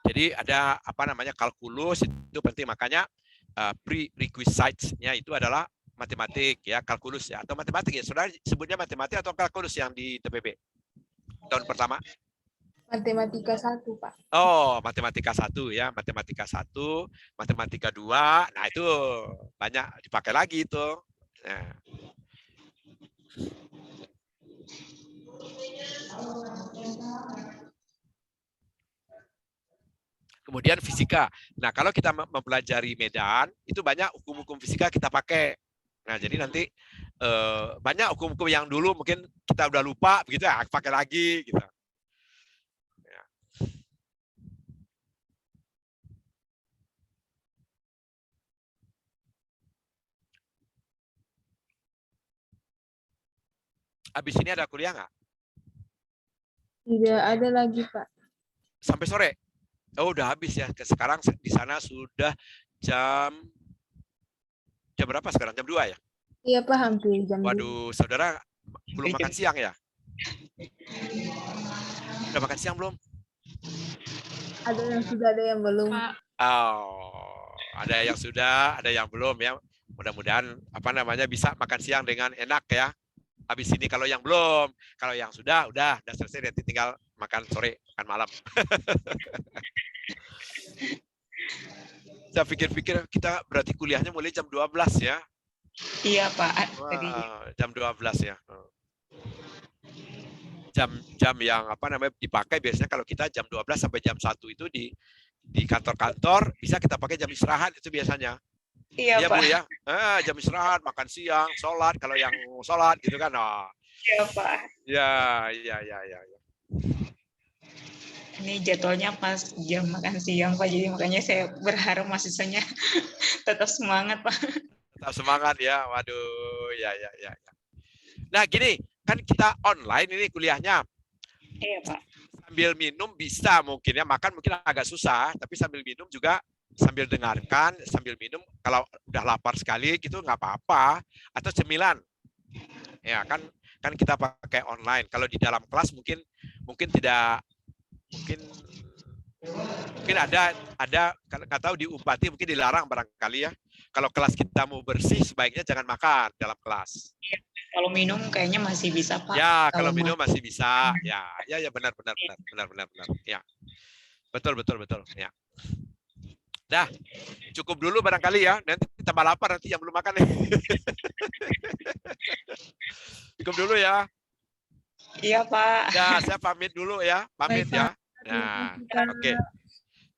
Jadi ada apa namanya kalkulus itu penting, makanya prerequisites-nya itu adalah matematik ya, kalkulus ya, atau matematik ya. Saudara sebutnya matematik atau kalkulus yang di TPB tahun pertama? Matematika 1, Pak. Oh, matematika 1 ya, matematika 1, matematika 2. Nah, itu banyak dipakai lagi itu. Nah. Kemudian fisika. Nah, kalau kita mempelajari medan, itu banyak hukum-hukum fisika kita pakai. Nah, jadi nanti banyak hukum-hukum yang dulu mungkin kita udah lupa, begitu ya, pakai lagi gitu. Ya. Habis ini ada kuliah nggak? Tidak ada lagi, Pak. Sampai sore? Oh, udah habis ya. Sekarang di sana sudah jam berapa sekarang? Jam 2 ya? Iya, Pak, hampir jam 2. Waduh, saudara belum makan siang ya? Udah makan siang belum? Ada yang sudah, ada yang belum. Pak. Oh, ada yang sudah, ada yang belum ya. Mudah-mudahan apa namanya bisa makan siang dengan enak ya. Habis ini kalau yang belum, kalau yang sudah selesai, nanti tinggal makan sore, makan malam. Saya pikir-pikir kita berarti kuliahnya mulai jam 12 ya. Iya, Pak. Tadi. Jam 12 ya. Jam yang apa namanya dipakai biasanya kalau kita jam 12 sampai jam 1 itu di kantor-kantor bisa kita pakai jam istirahat itu biasanya. Iya, Ya, Pak. Bu ya. Jam istirahat, makan siang, sholat kalau yang sholat gitu kan. Oh. Iya, Pak. Ya. Ini jadwalnya pas jam makan siang, Pak. Jadi makanya saya berharap mahasiswanya tetap semangat, Pak. Tetap semangat ya. Waduh, ya. Nah, gini, kan kita online ini kuliahnya. Iya, Pak. Sambil minum bisa mungkin ya, makan mungkin agak susah, tapi sambil minum juga sambil dengarkan, sambil minum, kalau udah lapar sekali gitu nggak apa-apa, atau cemilan. Ya, kan kita pakai online. Kalau di dalam kelas mungkin tidak, mungkin ada nggak tahu di Upati mungkin dilarang barangkali ya. Kalau kelas kita mau bersih sebaiknya jangan makan dalam kelas. Kalau minum kayaknya masih bisa, Pak. Ya, kalau minum masih bisa. Ya, benar. Ya. Betul. Ya. Dah, cukup dulu barangkali ya. Nanti tambah lapar nanti yang belum makan nih. Cukup dulu ya. Iya, Pak. Ya, saya pamit dulu ya. Pamit ya. Nah, oke.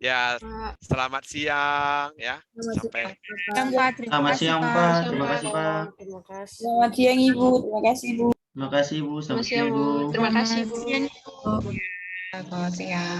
Ya, selamat siang ya. Sampai. Selamat siang, Pak. Terima kasih, Pak. Terima kasih. Selamat siang, Ibu. Terima kasih, Ibu. Terima kasih, Bu. Selamat siang, Bu. Bu. Terima kasih Bu. Selamat siang.